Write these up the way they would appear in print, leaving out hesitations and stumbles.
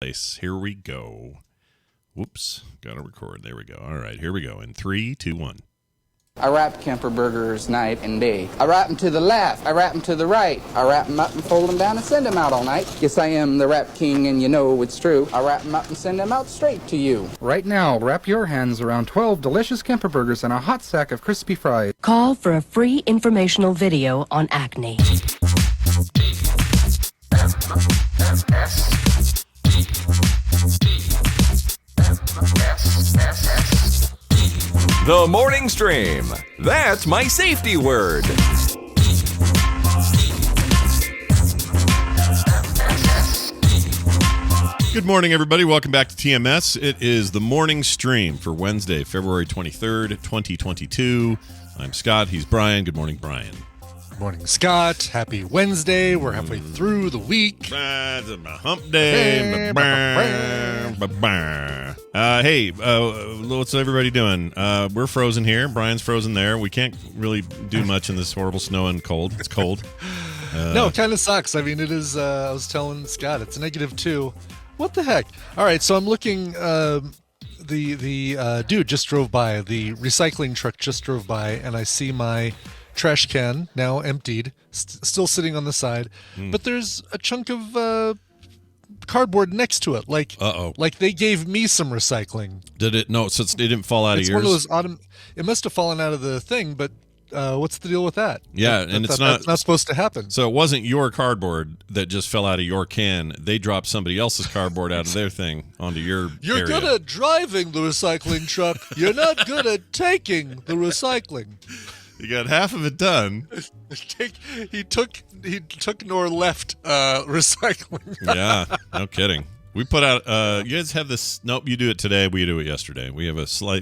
place. Here we go. Whoops. Got to record. There we go. All right, here we go. In 3, 2, 1. I wrap Kemper burgers night and day. I wrap them to the left. I wrap them to the right. I wrap them up and fold them down and send them out all night. Yes, I am the rap king, and you know it's true. I wrap them up and send them out straight to you. Right now, wrap your hands around 12 delicious Kemper burgers and a hot sack of crispy fries. Call for a free informational video on acne. The morning stream. That's my safety word. Good morning, everybody. Welcome back to TMS. It is the morning stream for Wednesday, February 23rd, 2022. I'm Scott. He's Brian. Good morning, Brian. Good morning, Scott. Happy Wednesday. We're halfway through the week. Hump day. Hey, what's everybody doing? We're frozen here. Brian's frozen there. We can't really do much in this horrible snow and cold. It's cold. No, it kind of sucks. I mean, it is, I was telling Scott, it's -2. What the heck? All right, so I'm looking, the dude just drove by. The recycling truck just drove by, and I see my trash can, now emptied, still sitting on the side. But there's a chunk of cardboard next to it. Like they gave me some recycling. Did it? No, so it didn't fall out of yours? One of those it must have fallen out of the thing, but what's the deal with that? Yeah, that's not supposed to happen. So it wasn't your cardboard that just fell out of your can. They dropped somebody else's cardboard out of their thing onto your You're area. good at driving the recycling truck. You're not good at taking the recycling. You got half of it done. He took nor left recycling. Yeah, no kidding. We put out. You guys have this. Nope, you do it today. We do it yesterday. We have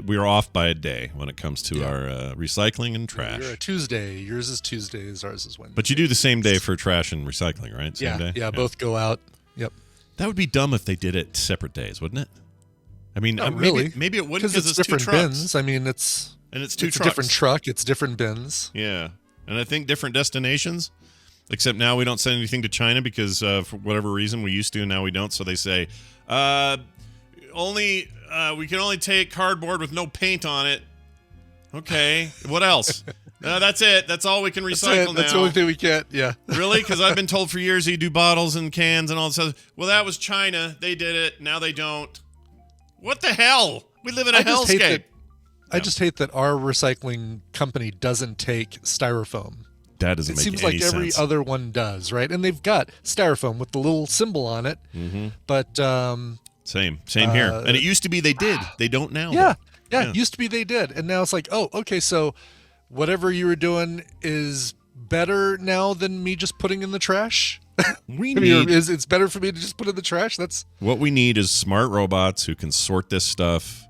we are off by a day when it comes to our recycling and trash. You're a Tuesday. Yours is Tuesdays. Ours is Wednesday. But you do the same day for trash and recycling, right? Same day? Yeah. Both go out. Yep. That would be dumb if they did it separate days, wouldn't it? I mean, Not really. Maybe it wouldn't because it's different two trucks. bins. I mean, it's two it's trucks. a different truck. It's different bins. Yeah, and I think different destinations. Except now we don't send anything to China because for whatever reason we used to, and now we don't. So they say we can only take cardboard with no paint on it. Okay, what else? That's it. That's all we can recycle now. That's the only thing we get. Yeah. Really? Because I've been told for years you do bottles and cans and all this other. Well, that was China. They did it. Now they don't. What the hell? We live in a hellscape. I just hate that our recycling company doesn't take styrofoam. That doesn't make any sense. It seems like every other one does, right? And they've got styrofoam with the little symbol on it. Mm-hmm. But same here. And it used to be they did. They don't now. Yeah. It used to be they did, and now it's like, oh, okay, so whatever you were doing is better now than me just putting in the trash. It's better for me to just put in the trash. That's what we need is smart robots who can sort this stuff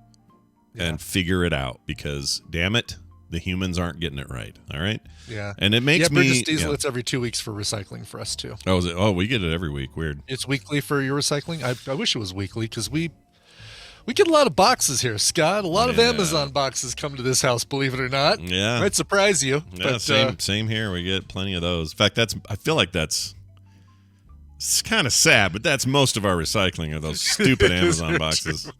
and figure it out. Because damn it, the humans aren't getting it right. All right. Yeah. And it makes me. Burgess Diesel, it's every 2 weeks for recycling for us too. Oh, is it? Oh, we get it every week. Weird. It's weekly for your recycling. I wish it was weekly because we get a lot of boxes here, Scott. A lot of Amazon boxes come to this house, believe it or not. Yeah. Might surprise you. Yeah, but, same here. We get plenty of those. In fact, I feel like it's kind of sad, but that's most of our recycling are those stupid Amazon boxes.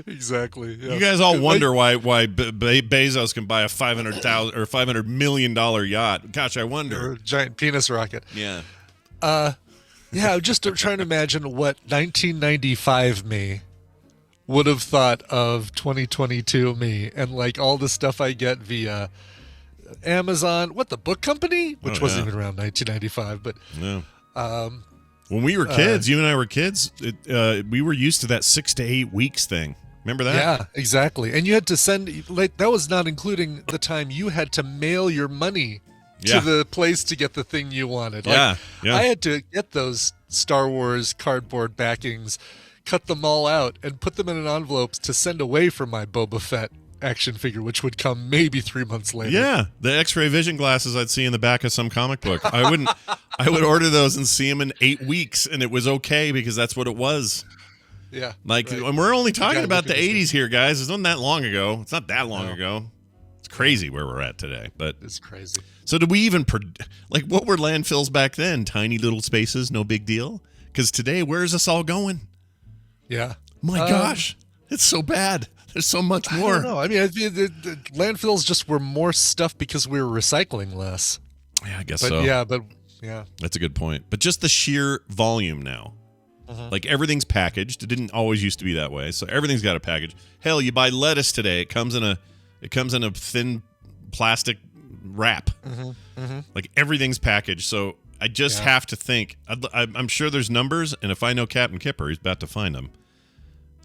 Exactly. Yeah. You guys all wonder why Bezos can buy a $500 million yacht. Gosh, I wonder. Or a giant penis rocket. Yeah. I'm just trying to imagine what 1995 me would have thought of 2022 me and like all the stuff I get via Amazon. What, the book company? Which wasn't even around 1995, but when we were kids, you and I were kids, we were used to that 6 to 8 weeks thing. Remember that? Yeah, exactly. And you had to send, like, that was not including the time you had to mail your money to the place to get the thing you wanted. Like, I had to get those Star Wars cardboard backings, cut them all out, and put them in an envelope to send away for my Boba Fett action figure, which would come maybe 3 months later. Yeah, the X-ray vision glasses I'd see in the back of some comic book. I would order those and see them in 8 weeks, and it was okay because that's what it was. Yeah. Like, and we're only talking about the 80s here, guys. It's not that long ago. It's not that long ago. It's crazy where we're at today, but it's crazy. So did we even what were landfills back then? Tiny little spaces, no big deal. Because today, where is this all going? Yeah. My gosh, it's so bad. There's so much more. I don't know. I mean, the landfills just were more stuff because we were recycling less. Yeah, I guess so. Yeah, that's a good point. But just the sheer volume now. Like everything's packaged. It didn't always used to be that way. So everything's got a package. Hell, you buy lettuce today. It comes in a thin plastic wrap. Like everything's packaged. So I just have to think. I'm sure there's numbers, and if I know Captain Kipper, he's about to find them.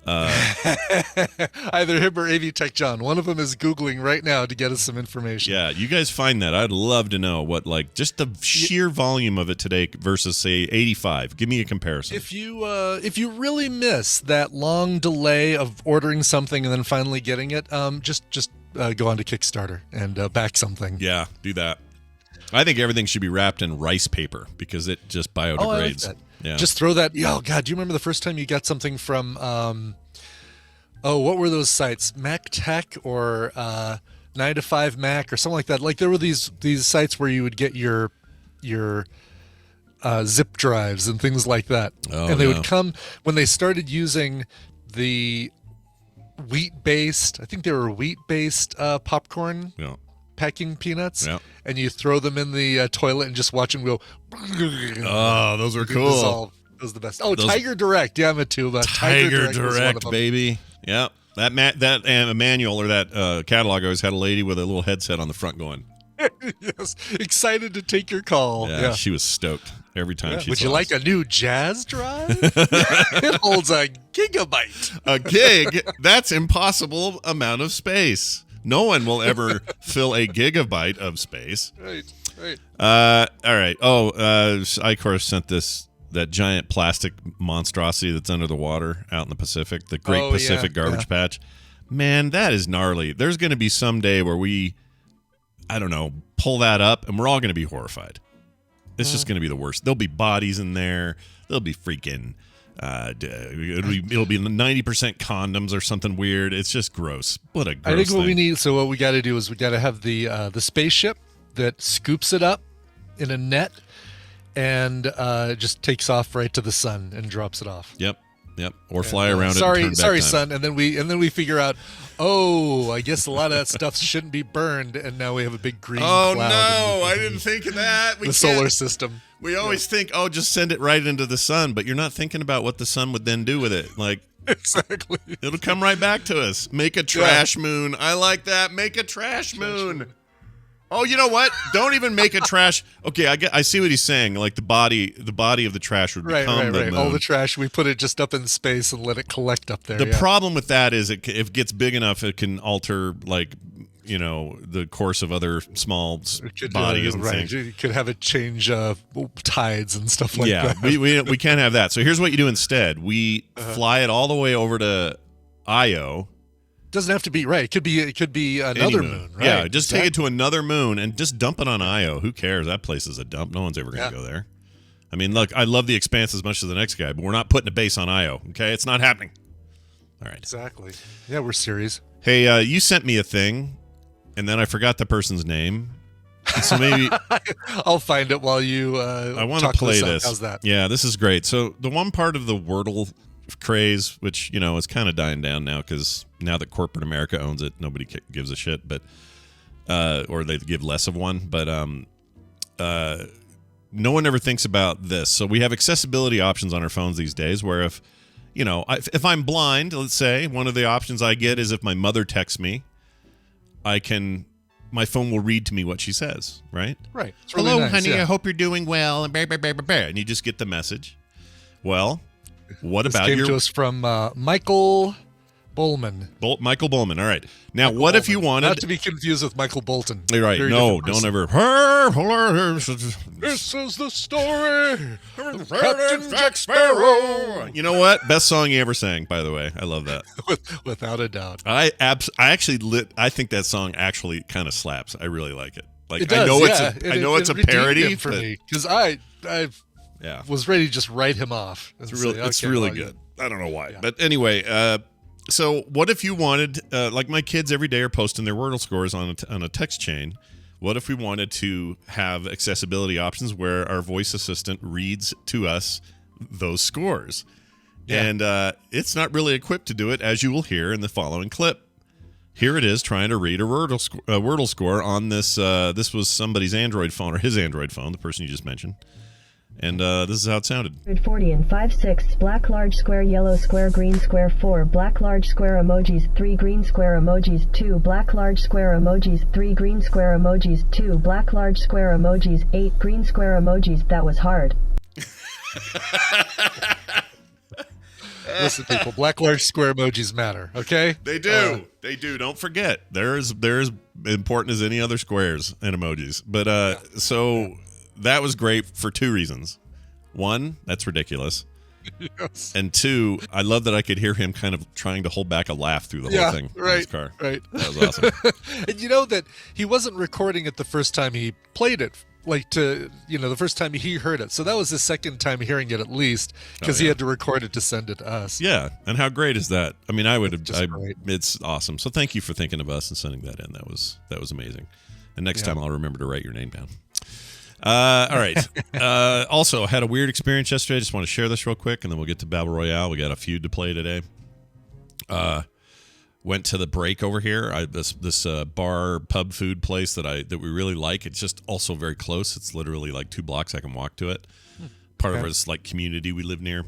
Either him or AV Tech John. One of them is Googling right now to get us some information. Yeah, you guys find that. I'd love to know what, like, just the sheer volume of it today versus, say, 85. Give me a comparison. If you really miss that long delay of ordering something and then finally getting it, just go on to Kickstarter and back something. Yeah, do that. I think everything should be wrapped in rice paper because it just biodegrades. Oh, I like that. Yeah. Just throw that. Oh God, do you remember the first time you got something from? What were those sites? Mac Tech or 9 to 5 Mac or something like that. Like there were these sites where you would get your zip drives and things like that, and they would come when they started using the wheat-based. I think they were wheat-based popcorn. Yeah. Packing peanuts, and you throw them in the toilet and just watch them go. Oh, those are cool. Dissolve. Those are the best. Oh, Tiger Direct. Yeah, I'm a tuba. Tiger Direct, baby. Yeah, that manual or that catalog always had a lady with a little headset on the front going. Yes, excited to take your call. Yeah, she was stoked every time she Would saw you like us. a new jazz drive? It holds a gigabyte. A gig? That's impossible amount of space. No one will ever fill a gigabyte of space. Right. All right. Icor sent that giant plastic monstrosity that's under the water out in the Pacific, the Great Pacific Garbage Patch. Man, that is gnarly. There's going to be some day where we, I don't know, pull that up, and we're all going to be horrified. It's just going to be the worst. There'll be bodies in there. There'll be freaking... it'll be 90% condoms or something weird. It's just gross. What a gross I think what thing. we need. So what we got to do is we got to have the spaceship that scoops it up in a net and just takes off right to the sun and drops it off. Yep. Or fly around it. Sorry, and turn back time. sun. And then we figure out. Oh, I guess a lot of that stuff shouldn't be burned, and now we have a big green cloud. Oh no, I didn't think of that. The solar system. We always think, just send it right into the sun, but you're not thinking about what the sun would then do with it. Like exactly, it'll come right back to us. Make a trash moon. I like that. Make a trash moon. Oh, you know what? Don't even make a trash. Okay, I see what he's saying. Like the body of the trash would become the moon. All the trash, we put it just up in space and let it collect up there. The problem with that is if it gets big enough, it can alter the course of other small bodies and things. You could have it change tides and stuff like that. Yeah, we can't have that. So here's what you do instead. We fly it all the way over to Io. Doesn't have to be right. It could be another moon. Right? Yeah, just take it to another moon and just dump it on Io. Who cares? That place is a dump. No one's ever going to go there. I mean, look, I love the Expanse as much as the next guy, but we're not putting a base on Io. Okay, it's not happening. All right. Exactly. Yeah, we're serious. Hey, you sent me a thing, and then I forgot the person's name. So maybe I'll find it while you. I want to play this. How's that? Yeah, this is great. So the one part of the Wordle craze, which is kind of dying down now because now that corporate America owns it, nobody gives a shit. But or they give less of one. But no one ever thinks about this. So we have accessibility options on our phones these days, where if I'm blind, let's say, one of the options I get is if my mother texts me, my phone will read to me what she says, right? Right. It's really Hello, nice, honey. yeah. I hope you're doing well. And and you just get the message. Well, what this about came to us from Michael Bowman. Michael Bowman. All right. Now, what if you wanted... Not to be confused with Michael Bolton. You're right. Very No, different don't person. ever... This is the story of Captain Jack Sparrow. You know what? Best song you ever sang, by the way. I love that. Without a doubt. I think that song actually kind of slaps. I really like it. Like, It does, I know it's a parody for me because I was ready to just write him off. It's really good. I don't know why. Yeah. But anyway, so what if you wanted, like my kids every day are posting their Wordle scores on a text chain. What if we wanted to have accessibility options where our voice assistant reads to us those scores? Yeah. And it's not really equipped to do it, as you will hear in the following clip. Here it is trying to read a Wordle score on this. This was somebody's Android phone, or his Android phone, the person you just mentioned. And this is how it sounded. 40 and 5/6, black large square, yellow square, green square, 4, black large square emojis, 3 green square emojis, 2 black large square emojis, 3 green square emojis, 2 black large square emojis, 8 green square emojis. That was hard. Listen, people, black large square emojis matter, okay? They do. They do. Don't forget. They're as important as any other squares and emojis. But so that was great for 2 reasons. 1, that's ridiculous. Yes. And 2, I love that I could hear him kind of trying to hold back a laugh through the whole thing in his car. Right. That was awesome. And you know that he wasn't recording it the first time he played it. The first time he heard it. So that was his second time hearing it, at least, because he had to record it to send it to us. Yeah. And how great is that? I mean, Great. It's awesome. So thank you for thinking of us and sending that in. That was amazing. And next time I'll remember to write your name down. All right. Also, I had a weird experience yesterday. I just want to share this real quick, and then we'll get to Battle Royale. We got a feud to play today. Went to the break over here. This bar pub food place that we really like. It's just also very close. It's literally like 2 blocks. I can walk to it. Part of this like community we live near.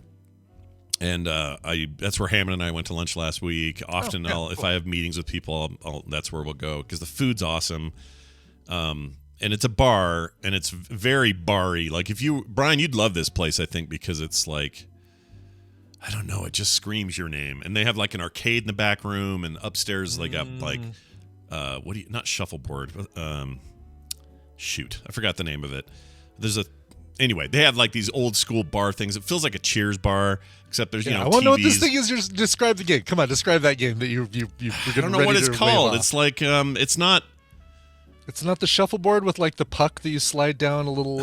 And that's where Hammond and I went to lunch last week. Often, if I have meetings with people, that's where we'll go because the food's awesome. And it's a bar, and it's very bar-y. Like Brian, you'd love this place, I think, because it's like, I don't know, it just screams your name. And they have like an arcade in the back room, and upstairs they got like not shuffleboard, shoot, I forgot the name of it. Anyway, they have like these old school bar things. It feels like a Cheers bar, except there's I want to know what this thing is. Just describe the game. Come on, describe that game that you I don't know what it's called. It's like it's not the shuffleboard with like the puck that you slide down a little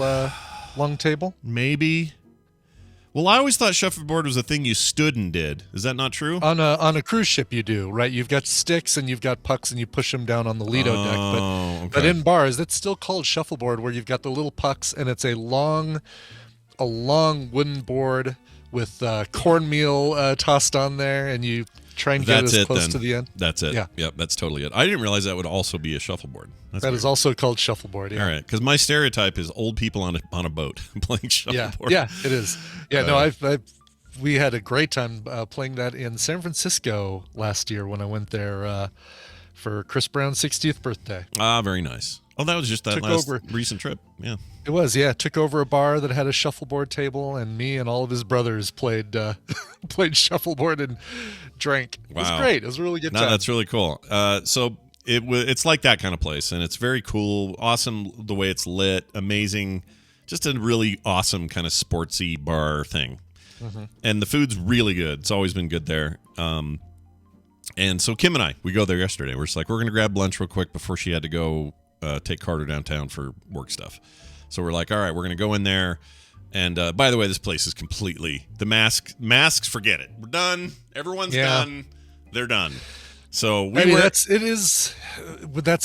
long table. Maybe. Well, I always thought shuffleboard was a thing you stood and did. Is that not true? On a cruise ship, you do, right? You've got sticks and you've got pucks, and you push them down on the Lido deck. But in bars, it's still called shuffleboard, where you've got the little pucks, and it's a long wooden board with cornmeal tossed on there, and you try and get as close to the end. That's it. Yeah. Yep, that's totally it. I didn't realize that would also be a shuffleboard. That is also called shuffleboard. Yeah. All right, because my stereotype is old people on a boat playing shuffleboard. Yeah, it is. Yeah, no, we had a great time playing that in San Francisco last year when I went there for Chris Brown's 60th birthday. Ah, very nice. Oh, that was just that recent trip. Yeah. It was, yeah. Took over a bar that had a shuffleboard table, and me and all of his brothers played shuffleboard and drank. It was great. It was a really good time. That's really cool. So it's like that kind of place, and it's very cool. Awesome the way it's lit. Amazing. Just a really awesome kind of sportsy bar thing. Mm-hmm. And the food's really good. It's always been good there. And so Kim and I, we go there yesterday. We're just like, we're going to grab lunch real quick before she had to go take Carter downtown for work stuff. So we're like, all right, we're going to go in there. And by the way, this place is completely, the masks, forget it. We're done. Everyone's done. They're done. So that's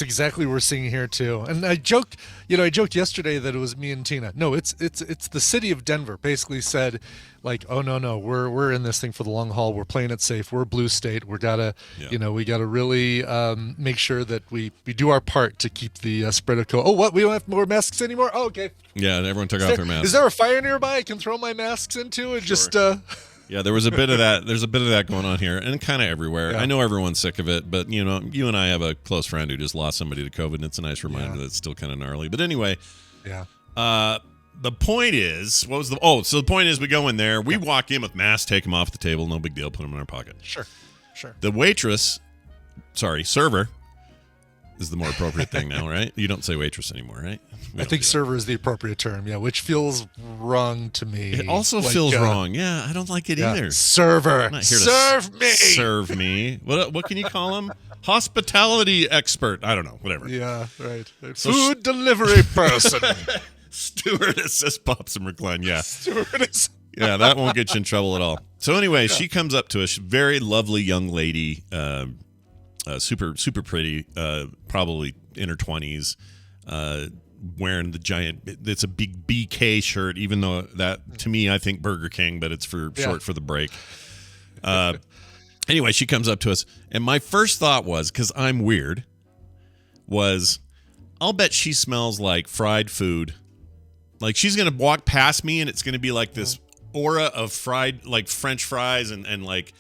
exactly what we're seeing here too. And I joked yesterday that it was me and Tina. No, it's the city of Denver basically said, like, oh no, we're in this thing for the long haul. We're playing it safe. We're a blue state. We gotta really make sure that we do our part to keep the spread of COVID. Oh, what? We don't have more masks anymore? Oh, okay. Yeah, everyone took off their masks. Is there a fire nearby I can throw my masks into and just Yeah, there was a bit of that. There's a bit of that going on here, and kind of everywhere. Yeah. I know everyone's sick of it, but you and I have a close friend who just lost somebody to COVID, and it's a nice reminder that it's still kind of gnarly. But anyway, the point is, so the point is, we go in there, we walk in with masks, take them off the table, no big deal, put them in our pocket. Sure. The server is the more appropriate thing now, right? You don't say waitress anymore, right? I think server is the appropriate term, which feels wrong to me. It also feels wrong. Yeah, I don't like it either. Server. I'm not here to serve me. What can you call him? Hospitality expert. I don't know. Whatever. Yeah, right. Food delivery person. Stewardess, says Pops and Recline. Yeah. Stewardess. Yeah, that won't get you in trouble at all. So anyway, she comes up to us, very lovely young lady, super, super pretty, probably in her 20s, wearing the giant. It's a big BK shirt, even though that to me I think Burger King, but it's short for the break. Anyway, she comes up to us, and my first thought was, because I'm weird, was I'll bet she smells like fried food. Like she's gonna walk past me, and it's gonna be like this aura of fried, like French fries and like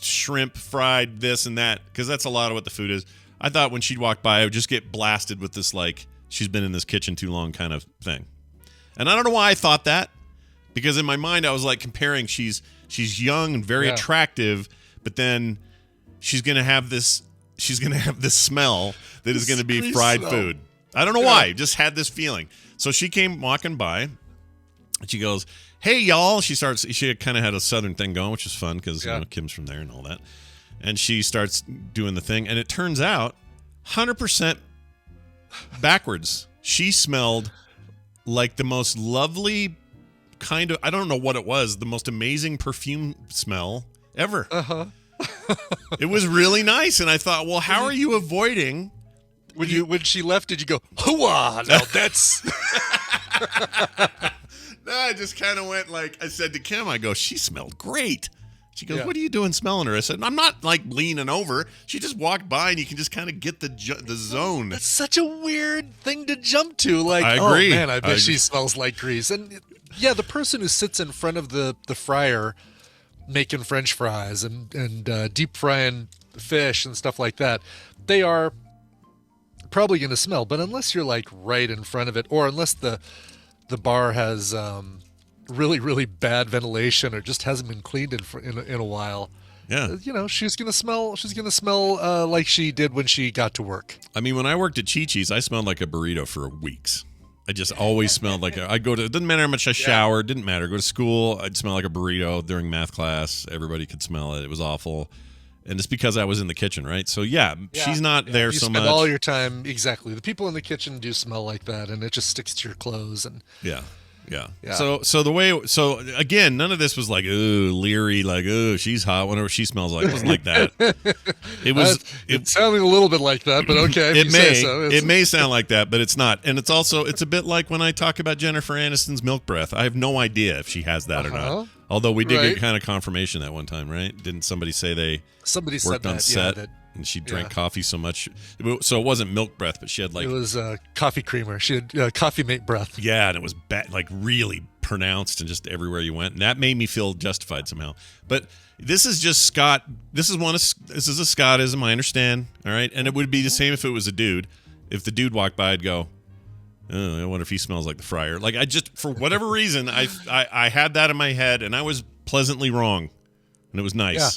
shrimp fried this and that, because that's a lot of what the food is. I thought when she'd walk by, I would just get blasted with this like she's been in this kitchen too long kind of thing. And I don't know why I thought that, because in my mind I was like comparing she's young and very attractive, but then she's gonna have this smell that is gonna be fried food. I don't know why, just had this feeling. So she came walking by, and she goes, "Hey y'all!" She kind of had a southern thing going, which is fun because Kim's from there and all that. And she starts doing the thing, and it turns out 100% backwards. She smelled like the most lovely kind of, I don't know what it was, the most amazing perfume smell ever. It was really nice, and I thought, well, how are you avoiding? When she left, did you go, hooah? No, that's... No, I just kind of went like, I said to Kim, I go, she smelled great. She goes, what are you doing smelling her? I said, I'm not like leaning over. She just walked by, and you can just kind of get the zone. That's such a weird thing to jump to. Like, I agree. Oh man, I bet she smells like grease. And yeah, the person who sits in front of the fryer making French fries and deep frying fish and stuff like that, they are probably going to smell. But unless you're like right in front of it, or unless the bar has really, really bad ventilation or just hasn't been cleaned in a while, she's gonna smell like she did when she got to work. I mean, when I worked at Chi-Chi's, I smelled like a burrito for weeks. I just always smelled like I'd go to, it didn't matter how much I showered, didn't matter, go to school, I'd smell like a burrito during math class. Everybody could smell it. It was awful. And it's because I was in the kitchen, right? So she's not there so much. You spend all your time, exactly. The people in the kitchen do smell like that, and it just sticks to your clothes. And yeah. So again, none of this was like, ooh, leery, like, ooh, she's hot, whatever she smells like. It wasn't like that. It sounded a little bit like that, but okay. It may sound like that, but it's not. And it's a bit like when I talk about Jennifer Aniston's milk breath. I have no idea if she has that or not. Although we did get kind of confirmation that one time, right? Didn't somebody say they worked on set? And she drank coffee so much. So it wasn't milk breath, but she had like... It was coffee creamer. She had coffee mate breath. Yeah, and it was like really pronounced and just everywhere you went. And that made me feel justified somehow. But this is just Scott. This is a Scottism, I understand. All right? And it would be the same if it was a dude. If the dude walked by, I'd go, oh, I wonder if he smells like the fryer. Like, I just, for whatever reason, I had that in my head, and I was pleasantly wrong. And it was nice. Yeah.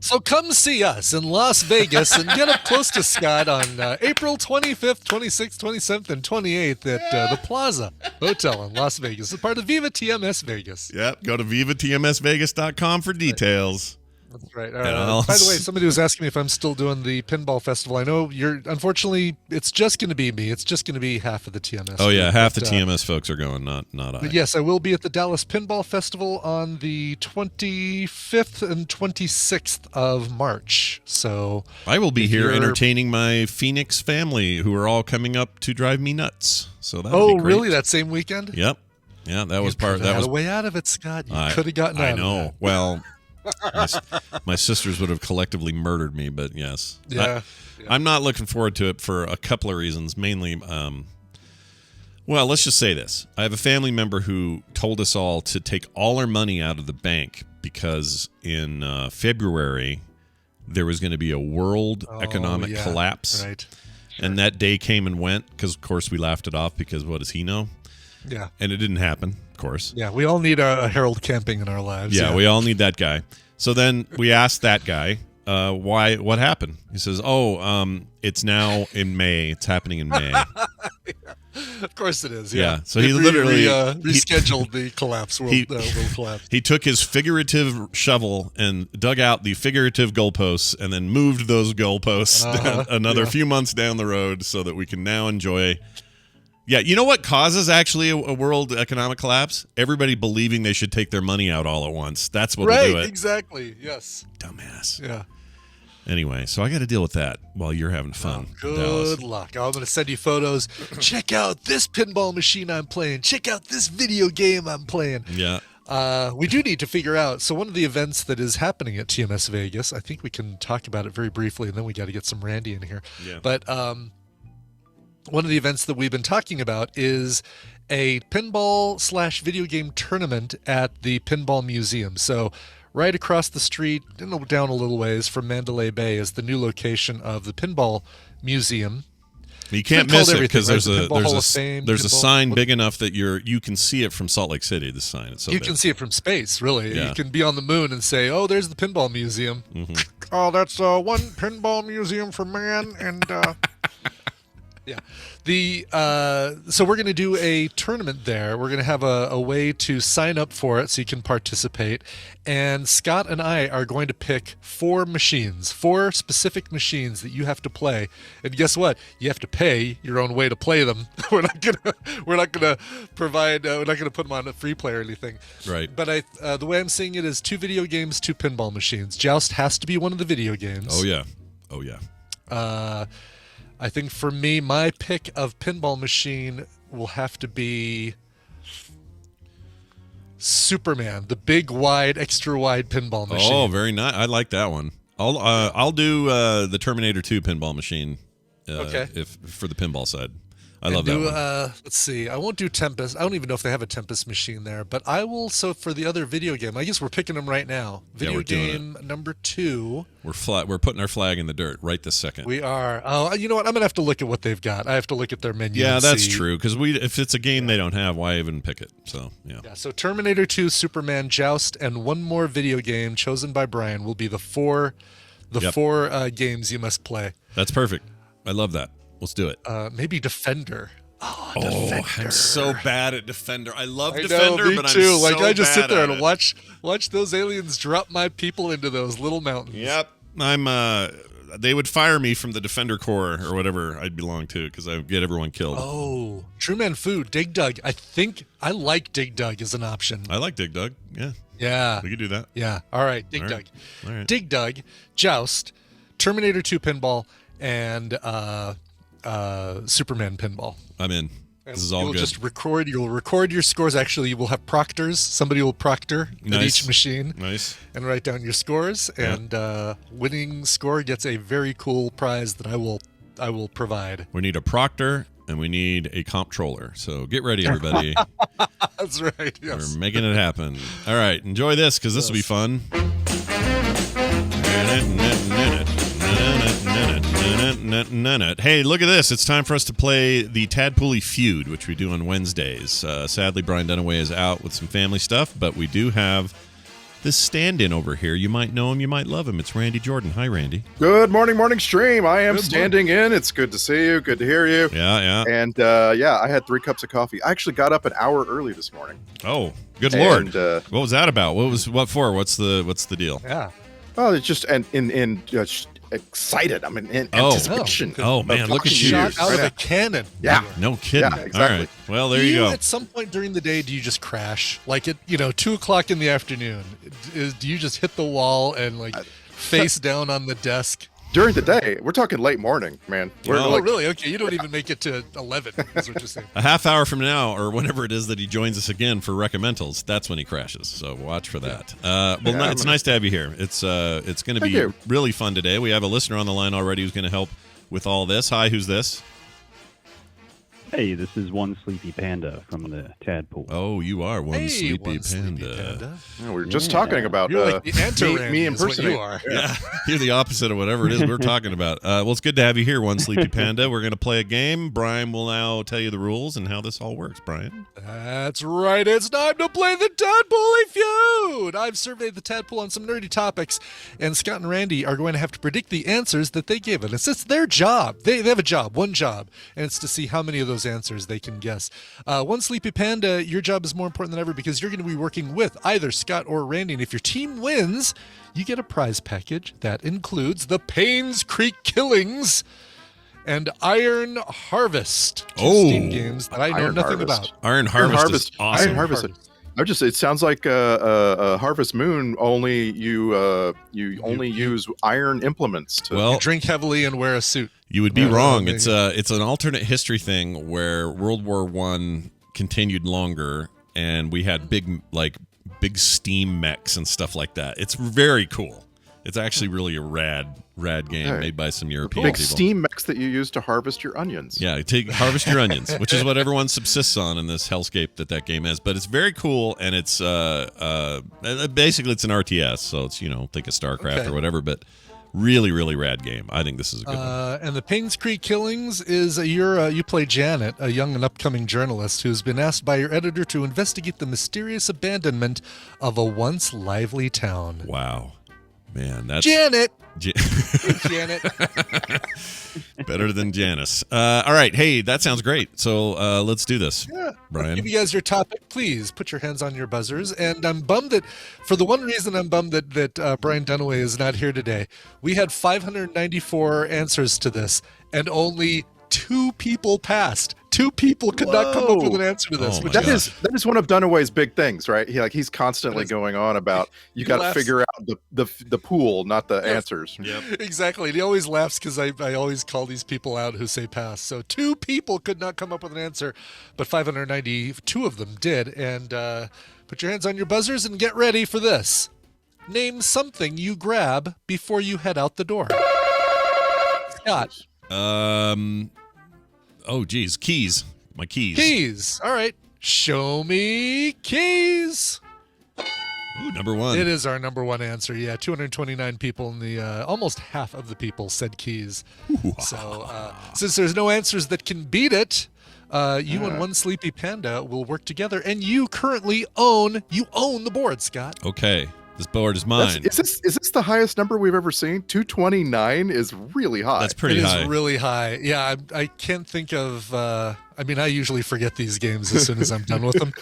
So come see us in Las Vegas and get up close to Scott on April 25th, 26th, 27th, and 28th at the Plaza Hotel in Las Vegas. It's part of Viva TMS Vegas. Yep. Go to vivatmsvegas.com for details. That's right. By the way, somebody was asking me if I'm still doing the Pinball Festival. I know unfortunately, it's just going to be me. It's just going to be half of the TMS. Oh, yeah. Half the TMS folks are going, not I. But yes, I will be at the Dallas Pinball Festival on the 25th and 26th of March. So I will be here entertaining my Phoenix family who are all coming up to drive me nuts. So that'll be great. Really? That same weekend? Yep. Yeah, that was part. That was a way out of it, Scott. You could have gotten out. I know. Of that. Well. My sisters would have collectively murdered me, but yes. I'm not looking forward to it for a couple of reasons. Mainly, well, let's just say this. I have a family member who told us all to take all our money out of the bank because in February there was going to be a world economic collapse. Right. Sure. And that day came and went because, of course, we laughed it off because what does he know? Yeah. And it didn't happen, of course. Yeah, we all need a Harold Camping in our lives. Yeah, we all need that guy. So then we asked that guy, what happened? He says, it's now in May. It's happening in May. Of course it is, yeah. So he literally rescheduled the collapse, world collapse. He took his figurative shovel and dug out the figurative goalposts and then moved those goalposts another few months down the road so that we can now enjoy... Yeah, you know what causes actually a world economic collapse? Everybody believing they should take their money out all at once. That's what will do it. Right, exactly, yes. Dumbass. Yeah. Anyway, so I got to deal with that while you're having fun. Good luck. I'm going to send you photos. Check out this pinball machine I'm playing. Check out this video game I'm playing. Yeah. We do need to figure out. So one of the events that is happening at TMS Vegas, I think we can talk about it very briefly, and then we got to get some Randy in here. Yeah. But one of the events that we've been talking about is a pinball/video game tournament at the Pinball Museum. So right across the street, down a little ways from Mandalay Bay, is the new location of the Pinball Museum. You can't miss it because right? there's a sign big enough that you can see it from Salt Lake City. The sign, it's so you big. can see it from space. Really, Yeah. You can be on the moon and say, "Oh, there's the Pinball Museum." Mm-hmm. Oh, that's one pinball museum for man, and yeah. So we're going to do a tournament there. We're going to have a way to sign up for it so you can participate. And Scott and I are going to pick 4 specific machines that you have to play. And guess what? You have to pay your own way to play them. We're not gonna provide. We're not gonna put them on a free play or anything. Right. But the way I'm seeing it is 2 video games, 2 pinball machines. Joust has to be one of the video games. Oh yeah. I think for me, my pick of pinball machine will have to be Superman, the big, wide, extra wide pinball machine. Oh, very nice. I like that one. I'll do the Terminator 2 pinball machine. Okay. If for the pinball side. I love that one. Let's see. I won't do Tempest. I don't even know if they have a Tempest machine there, but I will. So for the other video game, I guess we're picking them right now. Video game number 2. We're putting our flag in the dirt right this second. We are. Oh, you know what? I'm gonna have to look at what they've got. I have to look at their menu. Yeah, and that's see. true. Because they if it's a game they don't have, why even pick it? So yeah. Yeah. So Terminator 2, Superman, Joust, and one more video game chosen by Brian will be the 4 games you must play. That's perfect. I love that. Let's do it. Maybe Defender. Oh, Defender. I'm so bad at Defender. I love I Defender, know, me but too. I'm so I just sit bad there at and it. watch those aliens drop my people into those little mountains. Yep. They would fire me from the Defender Corps or whatever I'd belong to because I would get everyone killed. Oh, True Man Food, Dig Dug. I think I like Dig Dug as an option. I like Dig Dug. Yeah. Yeah. We could do that. Yeah. All right. Dig Dug. All right. Dig Dug, Joust, Terminator 2 Pinball, and Superman Pinball. I'm in. This is all You'll good. just record. You'll record your scores. Actually, you will have proctors. Somebody will proctor at each machine. Nice. And write down your scores. Yeah. And winning score gets a very cool prize that I will provide. We need a proctor and we need a comptroller. So get ready, everybody. That's right. Yes. We're making it happen. All right. Enjoy this because this will be fun. Hey, look at this. It's time for us to play the Tadpooly Feud, which we do on Wednesdays. Sadly, Brian Dunaway is out with some family stuff, but we do have this stand-in over here. You might know him. You might love him. It's Randy Jordan. Hi, Randy. Good morning stream. I am standing in. It's good to see you. Good to hear you. Yeah. And, I had 3 cups of coffee. I actually got up an hour early this morning. Oh, good Lord. And, what was that about? What for? What's the deal? Yeah. Oh, it's just just excited. I'm in anticipation. Oh man, look at you! Shot out of a cannon. Yeah. No kidding. Yeah, exactly. All right. Well, there you go. At some point during the day, do you just crash? Like at 2:00 in the afternoon, do you just hit the wall and face down on the desk? During the day, we're talking late morning, man. Oh, really? Okay, you don't even make it to 11. Is what you're saying. A half hour from now, or whenever it is that he joins us again for recommendals, that's when he crashes. So watch for that. It's nice to have you here. It's going to be really fun today. We have a listener on the line already who's going to help with all this. Hi, who's this? Hey, this is One Sleepy Panda from the Tadpool. Oh, you are One Sleepy Panda. Yeah, we were just talking about like the me impersonating. You are. Yeah, you're the opposite of whatever it is we're talking about. Well, it's good to have you here, One Sleepy Panda. We're going to play a game. Brian will now tell you the rules and how this all works. Brian? That's right. It's time to play the Tadpooly Feud. I've surveyed the Tadpool on some nerdy topics, and Scott and Randy are going to have to predict the answers that they give. And it's their job. They have a job, one job, and it's to see how many of those answers they can guess. One Sleepy Panda, your job is more important than ever because you're going to be working with either Scott or Randy, and if your team wins, you get a prize package that includes the Paynes Creek Killings and Iron Harvest. Two Steam games that I know nothing about. Iron Harvest is awesome. Iron Harvest. It sounds like Harvest Moon. Only you only use iron implements to You drink heavily and wear a suit. You would be wrong. It's an alternate history thing where World War I continued longer, and we had big steam mechs and stuff like that. It's very cool. It's actually really a rad game made by some European big people. steam mechs that you use to harvest your onions. Yeah, harvest your onions, which is what everyone subsists on in this hellscape that game is. But it's very cool, and it's basically it's an RTS, so it's think of StarCraft or whatever, but really, really rad game. I think this is a good one. And the Paynes Creek Killings is you play Janet, a young and upcoming journalist who's been asked by your editor to investigate the mysterious abandonment of a once lively town. Wow. Man, that's Janet. Janet. Better than Janice. All right. Hey, that sounds great. So let's do this. Yeah. Brian. I'll give you guys your topic. Please put your hands on your buzzers. And I'm bummed that, for the one reason I'm bummed that Brian Dunaway is not here today, we had 594 answers to this, and only 2 people passed. 2 people could not come up with an answer to this. That is one of Dunaway's big things, right? He's constantly going on about you got to figure out the pool, not the answers. Yep. Exactly. And he always laughs because I always call these people out who say pass. So 2 people could not come up with an answer, but 592 of them did. And put your hands on your buzzers and get ready for this. Name something you grab before you head out the door. Scott. Oh, geez. Keys. My keys. Keys. All right. Show me keys. Ooh, number 1. It is our number 1 answer. Yeah, 229 people in the almost half of the people said keys. Ooh. So since there's no answers that can beat it, you and One Sleepy Panda will work together, and you currently own the board, Scott. Okay. This board is mine. Is this the highest number we've ever seen? 229 is really high. That's pretty high. It is really high. Yeah, I can't think of. I usually forget these games as soon as I'm done with them,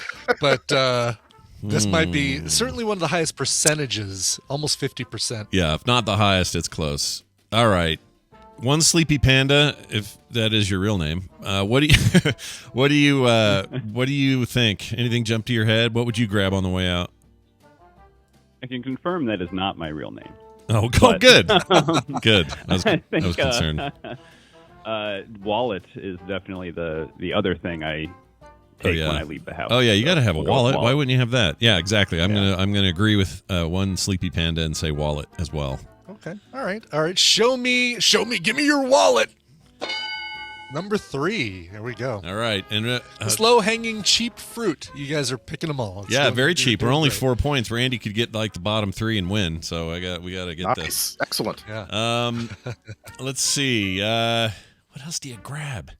but this might be certainly one of the highest percentages, almost 50%. Yeah, if not the highest, it's close. All right, One Sleepy Panda, if that is your real name. What do you think? Anything jump to your head? What would you grab on the way out? I can confirm that is not my real name. Oh, good. Good. I was concerned. Wallet is definitely the other thing I take when I leave the house. Oh yeah, you got to have a wallet. Why wouldn't you have that? Yeah, exactly. I'm gonna agree with One Sleepy Panda and say wallet as well. Okay. All right. Show me. Give me your wallet. Number 3. There we go. All right. And low-hanging cheap fruit. You guys are picking them all. Very cheap. We're only 4 points. Randy could get the bottom 3 and win. So we got to get this. Excellent. Yeah. Let's see. What else do you grab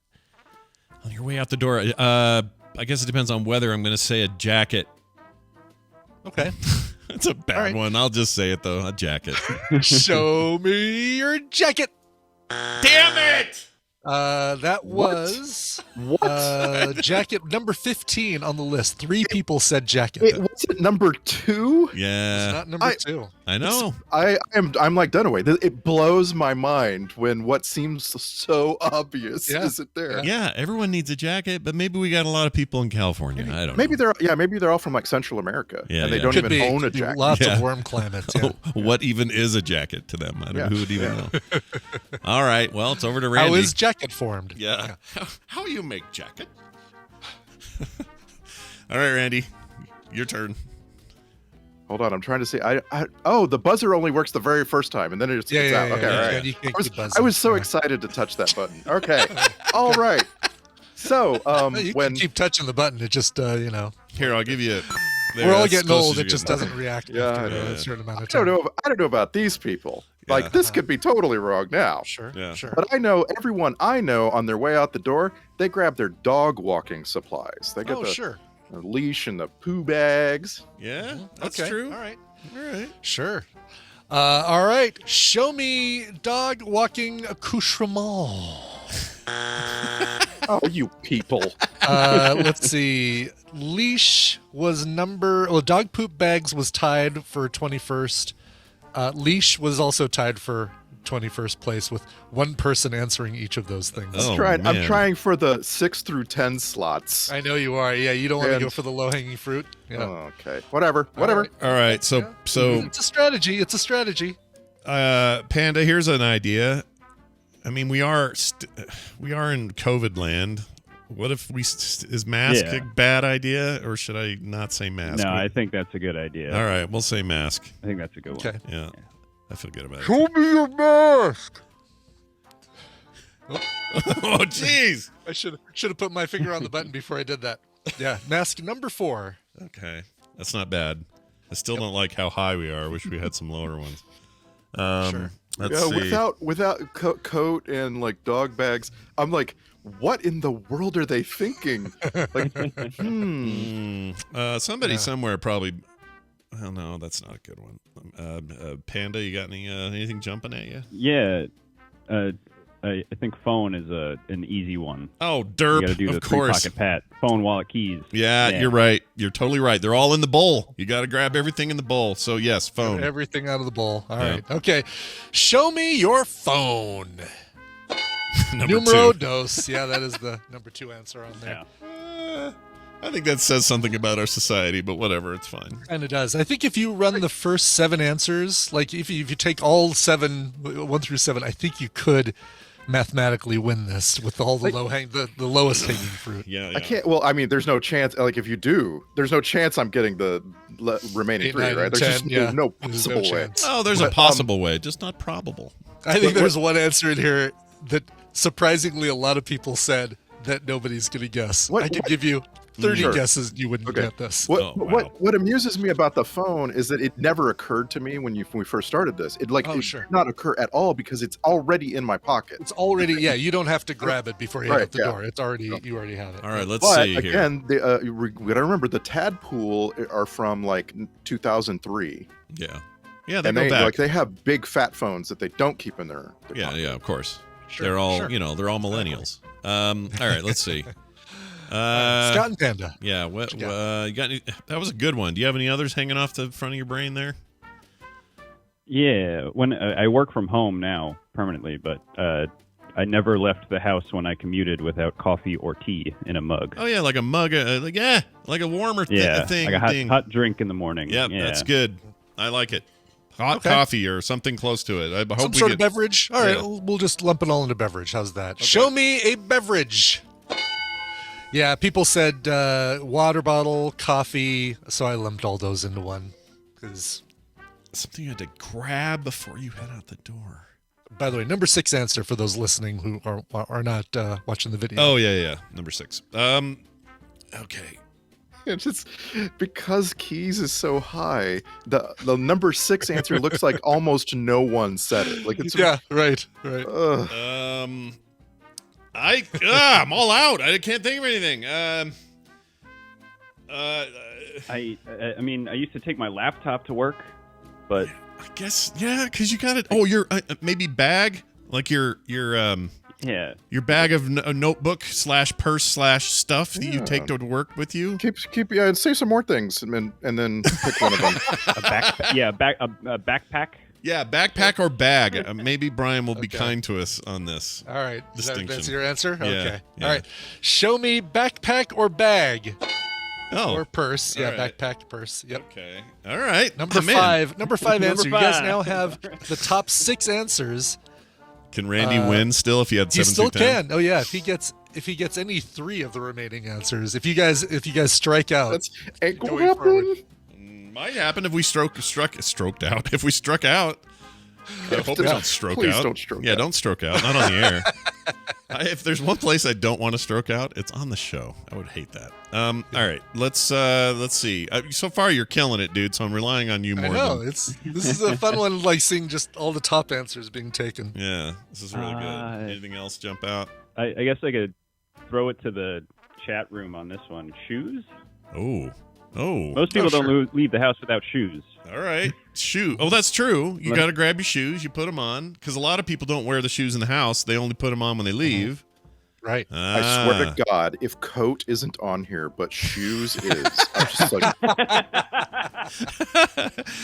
on your way out the door? I guess it depends on weather. I'm going to say a jacket. Okay. It's a bad one. I'll just say it though. A jacket. Show me your jacket. Damn it! That was jacket number 15 on the list. 3 people said jacket. Wait, was it number 2? Yeah, it's not number 2. I know. I'm like Dunaway. It blows my mind when what seems so obvious isn't there. Yeah, everyone needs a jacket, but maybe we got a lot of people in California. I don't know. Maybe they're all from like Central America, and they don't Could even own a jacket. Lots of warm climates. Yeah. What even is a jacket to them? I don't know. Who would even know? All right, well, it's over to Randy. How is jacket formed? Yeah. How you make jacket? All right, Randy, your turn. Hold on, I'm trying to see. The buzzer only works the very first time, and then it just gets out. Okay, all right. I was so excited to touch that button. Okay, all right. So, you can keep touching the button. It just, Here, I'll give you. We're all getting old. It just doesn't react after a certain amount of time. I don't know about these people. Like, this could be totally wrong now. Sure. But I know everyone I know on their way out the door, they grab their dog walking supplies. They get the leash and the poo bags. Yeah, that's true. All right. Sure. All right. Show me dog walking accoutrement. Oh, you people. Let's see. Leash was dog poop bags was tied for 21st. Leash was also tied for 21st place with one person answering each of those things. I'm trying for the 6 through 10 slots. I know you are. Yeah, you don't want to go for the low-hanging fruit. Yeah. Oh, okay. Whatever. All right. So it's a strategy. It's a strategy. Panda, here's an idea. I mean, we are in COVID land. What if is mask a bad idea, or should I not say mask? No, I think that's a good idea. All right, we'll say mask. I think that's a good one. Okay. Yeah, I feel good about it. Show me your mask. Oh, jeez! I should have put my finger on the button before I did that. Yeah, mask number 4. Okay, that's not bad. I still don't like how high we are. I wish we had some lower ones. Sure. Let's see. Without coat and like dog bags, I'm like, what in the world are they thinking? Like, somebody somewhere probably. Oh no, that's not a good one. Panda, you got anything jumping at you? Yeah, I think phone is an easy one. Oh, derp! You got to do the of course. 3-pocket pat, phone, wallet, keys. Yeah, you're right. You're totally right. They're all in the bowl. You got to grab everything in the bowl. So yes, phone. Everything out of the bowl. All right. Okay. Show me your phone. Numero 2. Yeah, that is the number 2 answer on there. Yeah. I think that says something about our society, but whatever, it's fine. And it does. I think if you run the first 7 answers, like if you take all 7, 1 through 7, I think you could mathematically win this with all the the lowest hanging fruit. Yeah. I can't. Well, I mean, there's no chance. Like, if you do, there's no chance I'm getting the remaining 8, 3, 9, right? There's just no possible way. chance. Oh, there's a possible way, just not probable. I think there's one answer in here that surprisingly a lot of people said that nobody's going to guess. I could give you 30 guesses, you wouldn't get this. What amuses me about the phone is that it never occurred to me when we first started this. It did not occur at all because it's already in my pocket. It's already you don't have to grab it before you hit the door. It's already you already have it. All right, let's see here. Again, we gotta remember the Tadpool are from like 2003. Yeah, they go back. Like, they have big fat phones that they don't keep in their pocket. Yeah, of course. They're all they're all millennials. All right, let's see. Scott and Panda. Yeah, you got any, that was a good one. Do you have any others hanging off the front of your brain there? Yeah, when I work from home now permanently, but I never left the house when I commuted without coffee or tea in a mug. Oh yeah, like a mug, like a warmer thing. Like a hot drink in the morning. Yep, that's good. I like it. Hot coffee or something close to it. I hope some sort of beverage. All right, we'll just lump it all into beverage. How's that? Okay. Show me a beverage. Yeah, people said water bottle, coffee, so I lumped all those into one. Because something you had to grab before you head out the door. By the way, number 6 answer for those listening who are not watching the video. Oh, yeah. Number 6. Okay. It's just because keys is so high, the number 6 answer looks like almost no one said it. Like it's right. I'm all out. I can't think of anything. I mean, I used to take my laptop to work, but I guess because you got it. Oh, your maybe bag, like your bag of notebook / purse / stuff that you take to work with you. Keep and say some more things and then pick one of them. A backpack. Yeah, backpack or bag. Maybe Brian will be kind to us on this. All right. Distinction. That's your answer? Yeah, okay. Yeah. All right. Show me backpack or bag. Oh. Or purse. Yeah, right. Backpack, purse. Yep. Okay. All right. Number 5 answer. You guys now have the top 6 answers. Can Randy win still if he had 7 through 10? He still can. Oh yeah, if he gets any 3 of the remaining answers. If you guys strike out. That's ain't gonna happen. Might happen if we struck out. If we struck out, I hope we don't stroke Please out. Don't stroke yeah, out. Don't stroke out. Not on the air. If there's one place I don't want to stroke out, it's on the show. I would hate that. All right, let's see. So far, you're killing it, dude. So I'm relying on you more. I know this is a fun one. Like seeing just all the top answers being taken. Yeah, this is really good. Anything else jump out? I guess I could throw it to the chat room on this one. Shoes. Oh. Most people don't leave the house without shoes. All right. Shoe. Oh, that's true. You got to grab your shoes. You put them on. Because a lot of people don't wear the shoes in the house. They only put them on when they leave. Right. I swear to God, if coat isn't on here, but shoes is. I'm just like...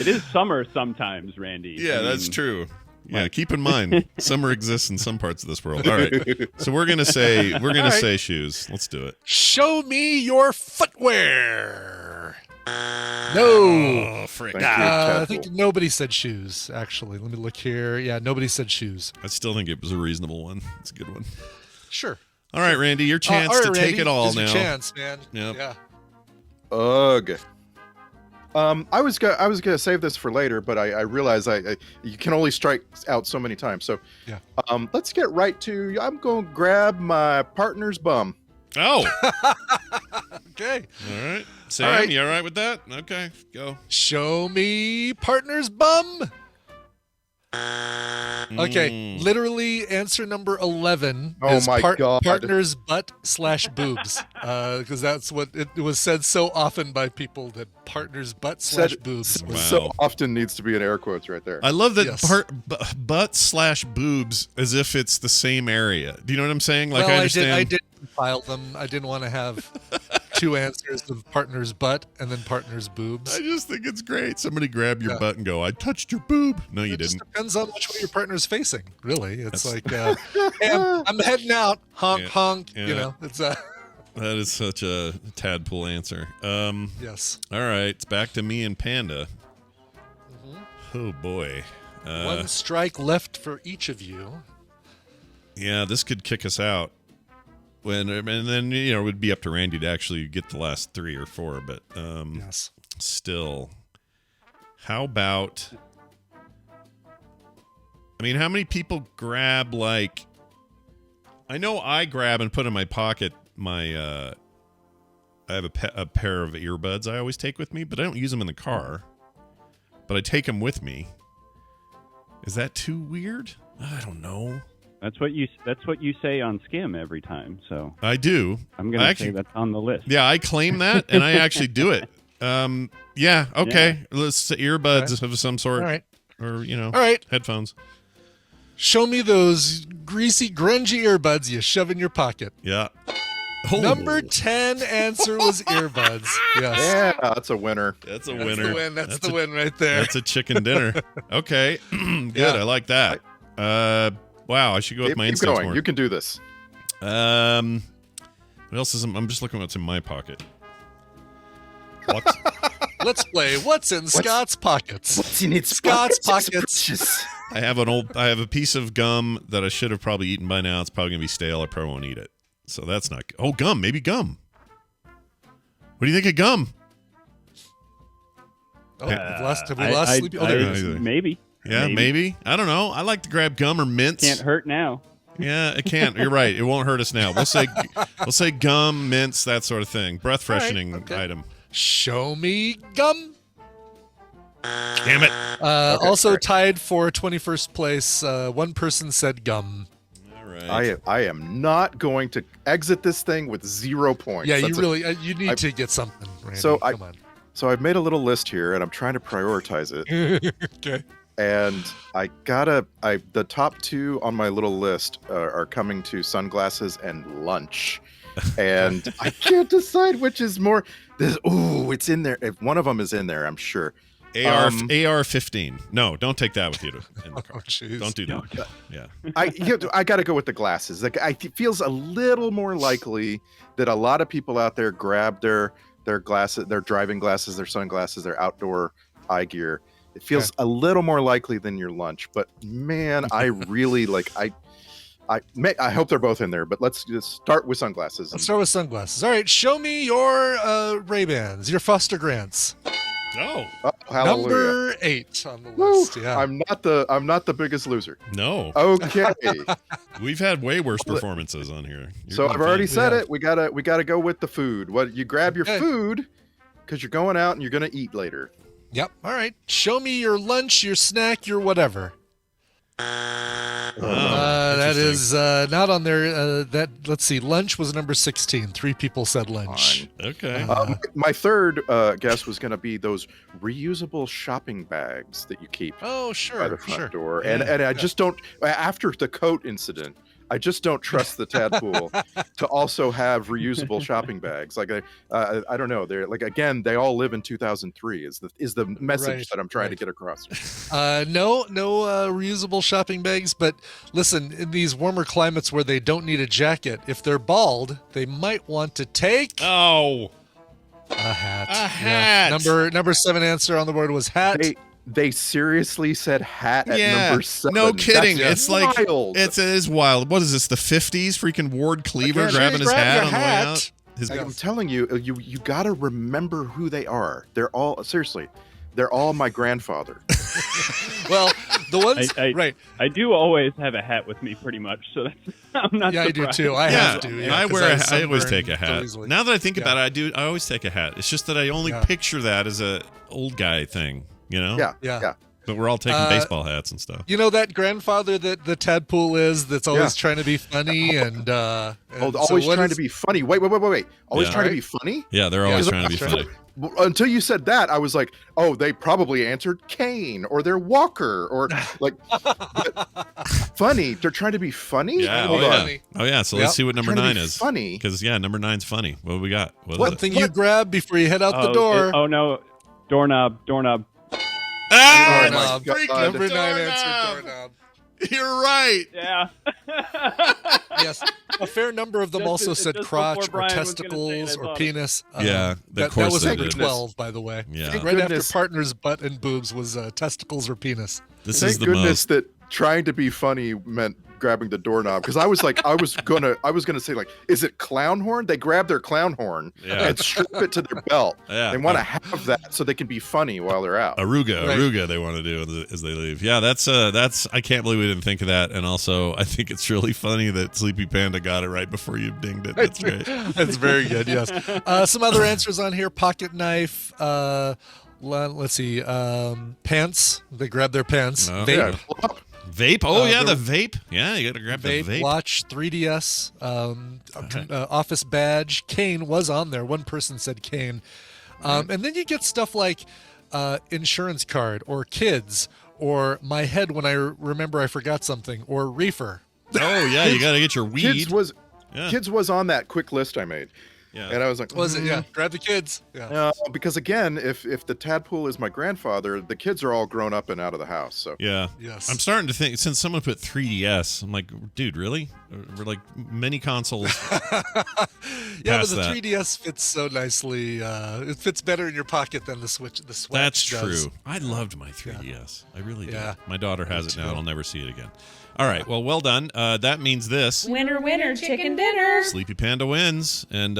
It is summer sometimes, Randy. Yeah, that's true. Yeah, keep in mind, summer exists in some parts of this world. All right, so we're gonna say shoes. Let's do it. Show me your footwear. No. Oh, frick. I think nobody said shoes. Actually, let me look here. Yeah, nobody said shoes. I still think it was a reasonable one. It's a good one. Sure. All right, Randy, your chance to take it all now. Your chance, man. Yep. Yeah. Ugh. I was gonna save this for later, but I realize you can only strike out so many times. So, yeah. Let's get right to. I'm gonna grab my partner's bum. Oh. Okay. All right, Sam, you all right with that? Okay, go. Show me partner's bum. Okay, literally answer number 11 is God. partner's butt/boobs, because that's what it was said so often by people, that partner's butt/boobs so often needs to be in air quotes right there. I love that butt/boobs as if it's the same area. Do you know what I'm saying? Like, I understand. I did file them. I didn't want to have two answers of partner's butt and then partner's boobs. I just think it's great. Somebody grab your butt and go, I touched your boob. No, you didn't. It depends on which way your partner's facing, really. It's like, I'm heading out. Honk, honk. Yeah. You know, it's that is such a tadpole answer. Yes. All right. It's back to me and Panda. Oh, boy. One strike left for each of you. Yeah, this could kick us out. And then, it would be up to Randy to actually get the last 3 or 4. But yes. Still, how about... I mean, how many people grab, like... I know I grab and put in my pocket my... I have a pair of earbuds I always take with me, but I don't use them in the car. But I take them with me. Is that too weird? I don't know. That's what you say on Skim every time. So I do. I'm going to say that's on the list. Yeah, I claim that, and I actually do it. Yeah. Okay. Yeah. Let's say earbuds of some sort. All right. Or all right. Headphones. Show me those greasy, grungy earbuds you shove in your pocket. Yeah. Oh. Number 10 answer was earbuds. Yes. Yeah, that's a winner. That's a winner. That's the win right there. That's a chicken dinner. Okay. Good. Yeah. I like that. Wow, I should go with my instincts more. You can do this. What else is? I'm just looking what's in my pocket. Let's play. What's in Scott's pockets? What's in Scott's pockets? I have a piece of gum that I should have probably eaten by now. It's probably gonna be stale. I probably won't eat it. So that's not. Oh, gum. Maybe gum. What do you think of gum? Oh, have we lost sleepy? Maybe. Yeah, maybe. I don't know. I like to grab gum or mints. Can't hurt now. Yeah, it can't. You're right. It won't hurt us now. We'll say gum, mints, that sort of thing. Breath freshening item. Show me gum. Damn it. Also tied for 21st place. One person said gum. All right. I am not going to exit this thing with 0 points. Yeah, you need to get something, Randy. Come on. So I've made a little list here, and I'm trying to prioritize it. Okay. And the top 2 on my little list are coming to sunglasses and lunch. And I can't decide which is more. It's in there. If one of them is in there, I'm sure. AR-15. No, don't take that with you in the car. Oh, don't do that. Yeah. I got to go with the glasses. Like, it feels a little more likely that a lot of people out there grab their glasses, their driving glasses, their sunglasses, their outdoor eye gear. It feels a little more likely than your lunch, but man, I really I hope they're both in there, but let's just start with sunglasses. Let's start with sunglasses. All right, show me your Ray-Bans, your Foster Grants. Oh, hallelujah. Number 8 on the list. Yeah. I'm not the biggest loser. No. Okay. We've had way worse performances on here. So I've already said it. We gotta go with the food. You grab your food because you're going out and you're gonna eat later. Yep. All right. Show me your lunch, your snack, your whatever. That is not on there. Let's see. Lunch was number 16. 3 people said lunch. Fine. Okay. My third guess was going to be those reusable shopping bags that you keep. Oh, sure. By the front door. Yeah, and I just don't. After the coat incident, I just don't trust the tadpole to also have reusable shopping bags. Like I don't know. They're like, again, they all live in 2003. Is the message that I'm trying to get across? No reusable shopping bags. But listen, in these warmer climates where they don't need a jacket, if they're bald, they might want to take a hat. A hat. Yeah. Number 7 answer on the board was hat. They seriously said hat at number 7. No kidding. That's it's wild. It is wild. What is this? The 50s? Freaking Ward Cleaver grabbing his hat on the way out. I'm telling you, you got to remember who they are. They're all my grandfather. Well, the ones right. I do always have a hat with me, pretty much. So I'm not. Yeah, surprised. I do too. I have to. Yeah, I always take a hat. Now that I think about it, I always take a hat. It's just that I only picture that as a old guy thing. You know? Yeah. But we're all taking baseball hats and stuff. You know that grandfather that the tadpole is that's always trying to be funny and always trying to be funny. Wait. Always trying to be funny? Yeah, they're always trying to be funny. Until you said that, I was like, oh, they probably answered Kane or they're Walker or like funny. They're trying to be funny? Yeah. Oh, yeah. So let's see what number 9 is. Funny. Because, number 9's funny. What do we got? What thing you grab before you head out the door? No. Doorknob. Ah, my God. Number 9 answered doorknob. You're right. Yeah. Yes. A fair number of them also said crotch or testicles or penis. That was number 12, by the way. Yeah. Right after partner's butt and boobs was testicles or penis. Thank goodness that trying to be funny meant grabbing the doorknob, because I was like, I was gonna say, like, is it clown horn? They grab their clown horn and strip it to their belt. They want to have that so they can be funny while they're out. Aruga they want to do as they leave. Yeah, that's I can't believe we didn't think of that. And also I think it's really funny that Sleepy Panda got it right before you dinged it. That's great. That's very good. Yes. Some other answers on here: pocket knife. Let's see. Pants. They grab their pants. Vape. Vape? Oh, the vape. Yeah, you got to grab the vape. Watch, 3DS, office badge. Kane was on there. One person said Kane. And then you get stuff like insurance card or kids or my head when I remember I forgot something or reefer. Oh, yeah, you got to get your weed. Kids was on that quick list I made. Yeah. And I was like, was it? Yeah. Grab the kids. Yeah. Because again, if the tadpole is my grandfather, the kids are all grown up and out of the house. So yeah. Yes. I'm starting to think, since someone put 3DS, I'm like, dude, really? We're like many consoles. But the 3DS fits so nicely. It fits better in your pocket than the Switch. The Switch. That's does. true. I loved my 3DS. I really did. My daughter has it now. I'll never see it again. All right. Well done. That means this. Winner, chicken dinner. Sleepy Panda wins. And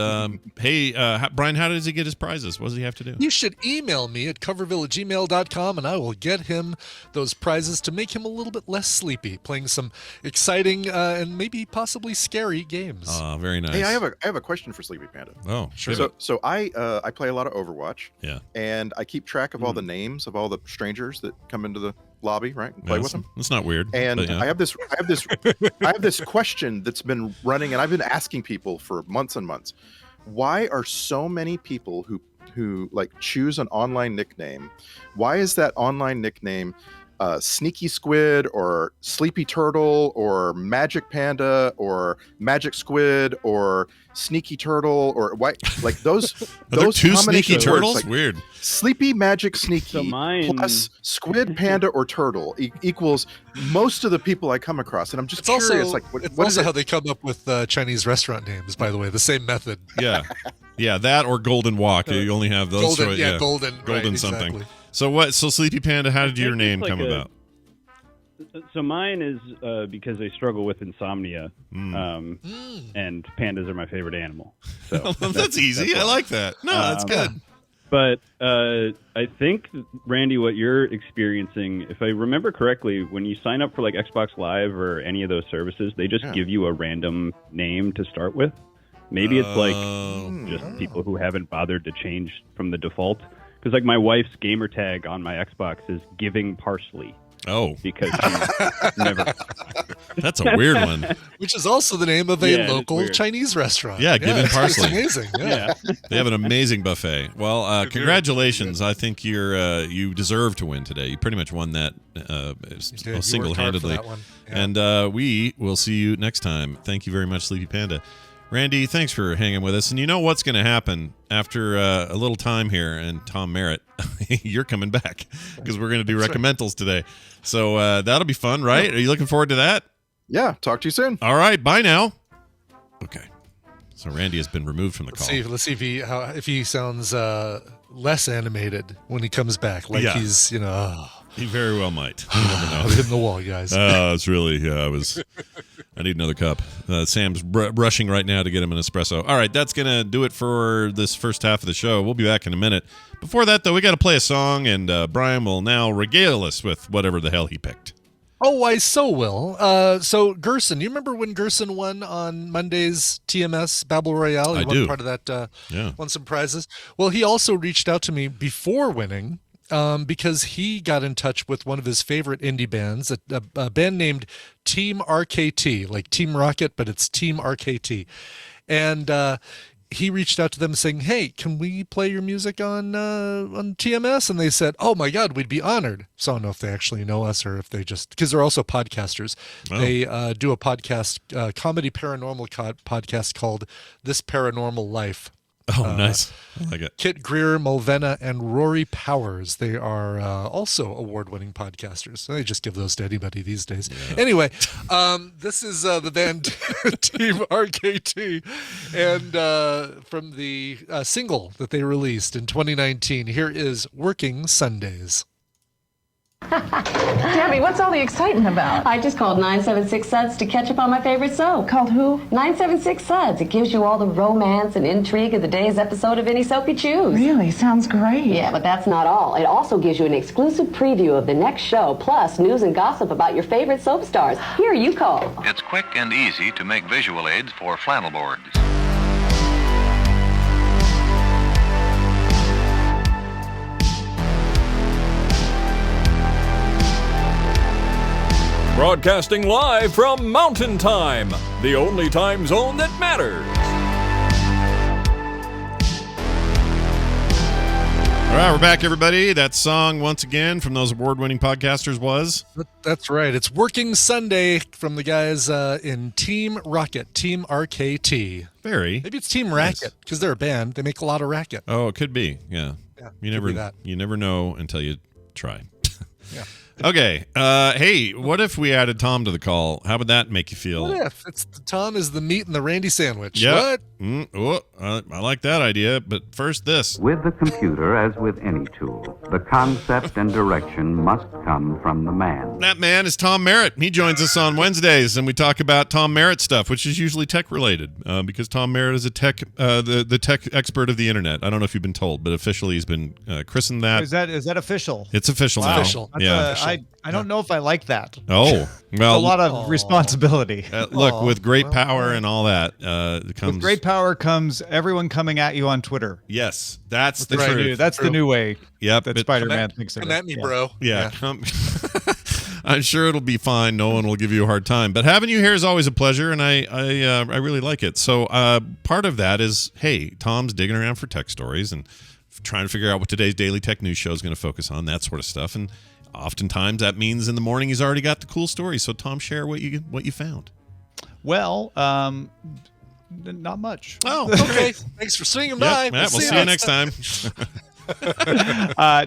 hey, Brian, how does he get his prizes? What does he have to do? You should email me at coverville@gmail.com, and I will get him those prizes to make him a little bit less sleepy, playing some exciting and maybe possibly scary games. Oh, very nice. Hey, I have a question for Sleepy Panda. Oh, sure. So I play a lot of Overwatch. Yeah. And I keep track of all the names of all the strangers that come into the lobby, right? And play with them. It's not weird. And I have this question that's been running, and I've been asking people for months and months. Why are so many people who like choose an online nickname? Why is that online nickname Sneaky Squid or Sleepy Turtle or Magic Panda or Magic Squid or Sneaky Turtle or why? Like those those two Sneaky Turtles? Like weird. Sleepy Magic Sneaky plus Squid Panda or Turtle equals most of the people I come across, and I'm just curious. Also, like, it's what also is how they come up with Chinese restaurant names. By the way, the same method. Yeah, that or Golden Walk. You only have those. Golden, Golden right, something. Exactly. So Sleepy Panda, how did your name come about? So mine is because I struggle with insomnia, and pandas are my favorite animal. So that's easy. I like that. No, that's good. But I think, Randy, what you're experiencing, if I remember correctly, when you sign up for like Xbox Live or any of those services, they just give you a random name to start with. Maybe it's like just people who haven't bothered to change from the default. Because like my wife's gamer tag on my Xbox is Giving Parsley. Oh. Because she's never... That's a weird one. Which is also the name of a local Chinese restaurant. Yeah, Giving Parsley. It's amazing. Yeah. They have an amazing buffet. Well, congratulations. I think you deserve to win today. You pretty much won that single-handedly. And we will see you next time. Thank you very much, Sleepy Panda. Randy, thanks for hanging with us. And you know what's going to happen after a little time here, and Tom Merritt, you're coming back because we're going to do recommendals today. So that'll be fun, right? Are you looking forward to that? Yeah. Talk to you soon. All right. Bye now. Okay. So Randy has been removed from the call. Let's see if he sounds less animated when he comes back. Like he's, He very well might. You never know. Hitting the wall, guys. It's really, I need another cup. Sam's rushing right now to get him an espresso. All right, that's going to do it for this first half of the show. We'll be back in a minute. Before that, though, we got to play a song, and Brian will now regale us with whatever the hell he picked. Oh, I so will. So Gerson, you remember when Gerson won on Monday's TMS Battle Royale? He won part of that, won some prizes. Well, he also reached out to me before winning because he got in touch with one of his favorite indie bands, a band named Team RKT, like Team Rocket, but it's Team RKT. And he reached out to them saying, hey, can we play your music on TMS? And they said, oh, my God, we'd be honored. So I don't know if they actually know us or if they just – because they're also podcasters. Oh. They do a podcast, comedy paranormal podcast called This Paranormal Life. Oh, nice. I like it. Kit Greer, Mulvena, and Rory Powers. They are also award-winning podcasters. They just give those to anybody these days. Yeah. Anyway, this is the band Team RKT. And from the single that they released in 2019, here is Working Sundays. Debbie, what's all the excitement about? I just called 976 Suds to catch up on my favorite soap. Called who? 976 Suds. It gives you all the romance and intrigue of the day's episode of any soap you choose. Really? Sounds great. Yeah, but that's not all. It also gives you an exclusive preview of the next show, plus news and gossip about your favorite soap stars. Here, you call. It's quick and easy to make visual aids for flannel boards. Broadcasting live from Mountain Time, the only time zone that matters. All right, we're back, everybody. That song, once again, from those award-winning podcasters was? That's right. It's Working Sunday from the guys in Team Rocket, Team RKT. Very. Maybe it's Team Racket, because they're a band. They make a lot of racket. Oh, it could be. Yeah. You never know until you try. Yeah. Okay. Hey, what if we added Tom to the call? How would that make you feel? What if Tom is the meat in the Randy sandwich? Yep. What? I like that idea, but first this. With the computer, as with any tool, the concept and direction must come from the man. That man is Tom Merritt. He joins us on Wednesdays, and we talk about Tom Merritt stuff, which is usually tech-related, because Tom Merritt is a the tech expert of the internet. I don't know if you've been told, but officially he's been christened that. Is that official? It's official now. Official. Yeah. I don't know if I like that. Oh, well, a lot of responsibility. Look, with great power and all that comes. With great power comes everyone coming at you on Twitter. Yes, that's the truth. That's the new way. Yep, that Spider-Man thinks of it. Come at me, bro. Yeah. I'm sure it'll be fine. No one will give you a hard time. But having you here is always a pleasure, and I really like it. So part of that is, hey, Tom's digging around for tech stories and trying to figure out what today's daily tech news show is going to focus on, that sort of stuff. And oftentimes that means in the morning he's already got the cool story. So Tom, share what you found. Well, not much. Oh, okay. Thanks for swinging by. We'll see you next time.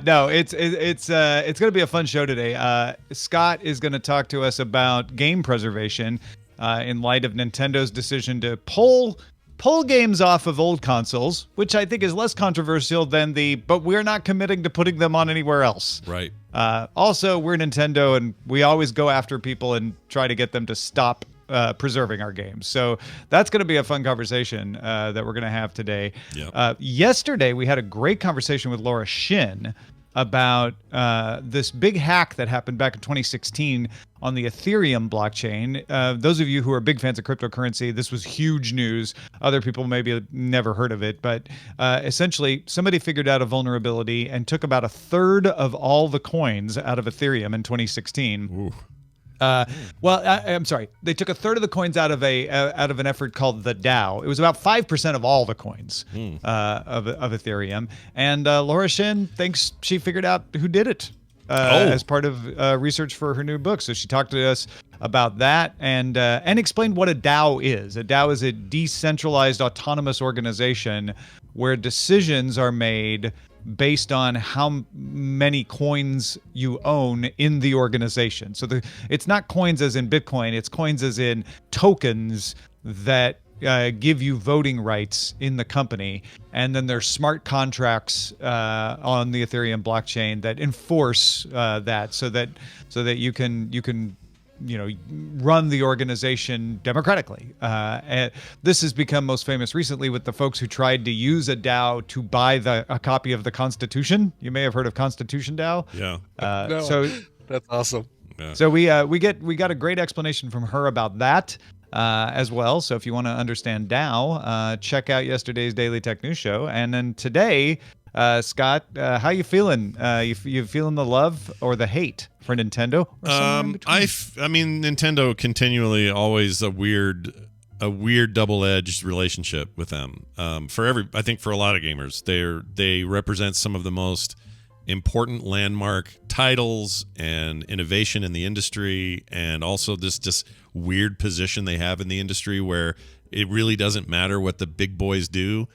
No, it's going to be a fun show today. Scott is going to talk to us about game preservation in light of Nintendo's decision to pull games off of old consoles, which I think is less controversial than but we're not committing to putting them on anywhere else. Right. Also, we're Nintendo, and we always go after people and try to get them to stop preserving our games. So that's going to be a fun conversation that we're going to have today. Yep. Yesterday, we had a great conversation with Laura Shin about this big hack that happened back in 2016 on the Ethereum blockchain. Those of you who are big fans of cryptocurrency, this was huge news. Other people maybe have never heard of it, but essentially somebody figured out a vulnerability and took about a third of all the coins out of Ethereum in 2016. Ooh. I'm sorry. They took a third of the coins out of an effort called the DAO. It was about 5% of all the coins of Ethereum. And Laura Shin thinks she figured out who did it. as part of research for her new book. So she talked to us about that and explained what a DAO is. A DAO is a decentralized autonomous organization where decisions are made based on how many coins you own in the organization. So it's not coins as in Bitcoin, it's coins as in tokens that give you voting rights in the company. And then there's smart contracts on the Ethereum blockchain that enforce that so that you can run the organization democratically. And this has become most famous recently with the folks who tried to use a DAO to buy a copy of the Constitution. You may have heard of Constitution DAO. Yeah. No, so that's awesome. Yeah. So we got a great explanation from her about that as well. So if you want to understand DAO, check out yesterday's Daily Tech News Show. And then today, Scott, how you feeling? You feeling the love or the hate for Nintendo? Or I mean, Nintendo continually always a weird double-edged relationship with them. I think for a lot of gamers, they represent some of the most important landmark titles and innovation in the industry, and also this just weird position they have in the industry where it really doesn't matter what the big boys do.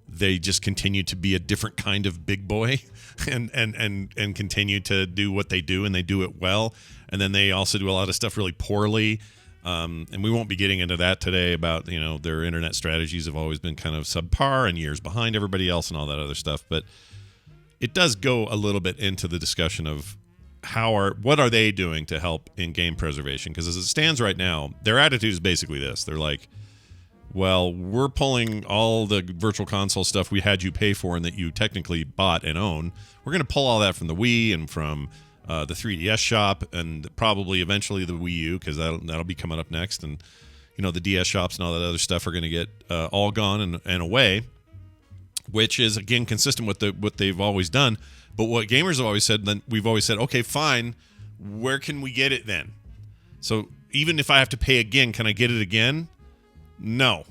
They just continue to be a different kind of big boy and continue to do what they do, and they do it well. And then they also do a lot of stuff really poorly. And we won't be getting into that today about, their internet strategies have always been kind of subpar and years behind everybody else and all that other stuff. But it does go a little bit into the discussion of what are they doing to help in game preservation? Because as it stands right now, their attitude is basically this. They're like, well, we're pulling all the virtual console stuff we had you pay for and that you technically bought and own. We're going to pull all that from the Wii and from the 3DS shop and probably eventually the Wii U, because that'll be coming up next. And, the DS shops and all that other stuff are going to get all gone and away, which is, again, consistent with what they've always done. But what gamers have always said, then we've always said, okay, fine, where can we get it then? So even if I have to pay again, can I get it again? No,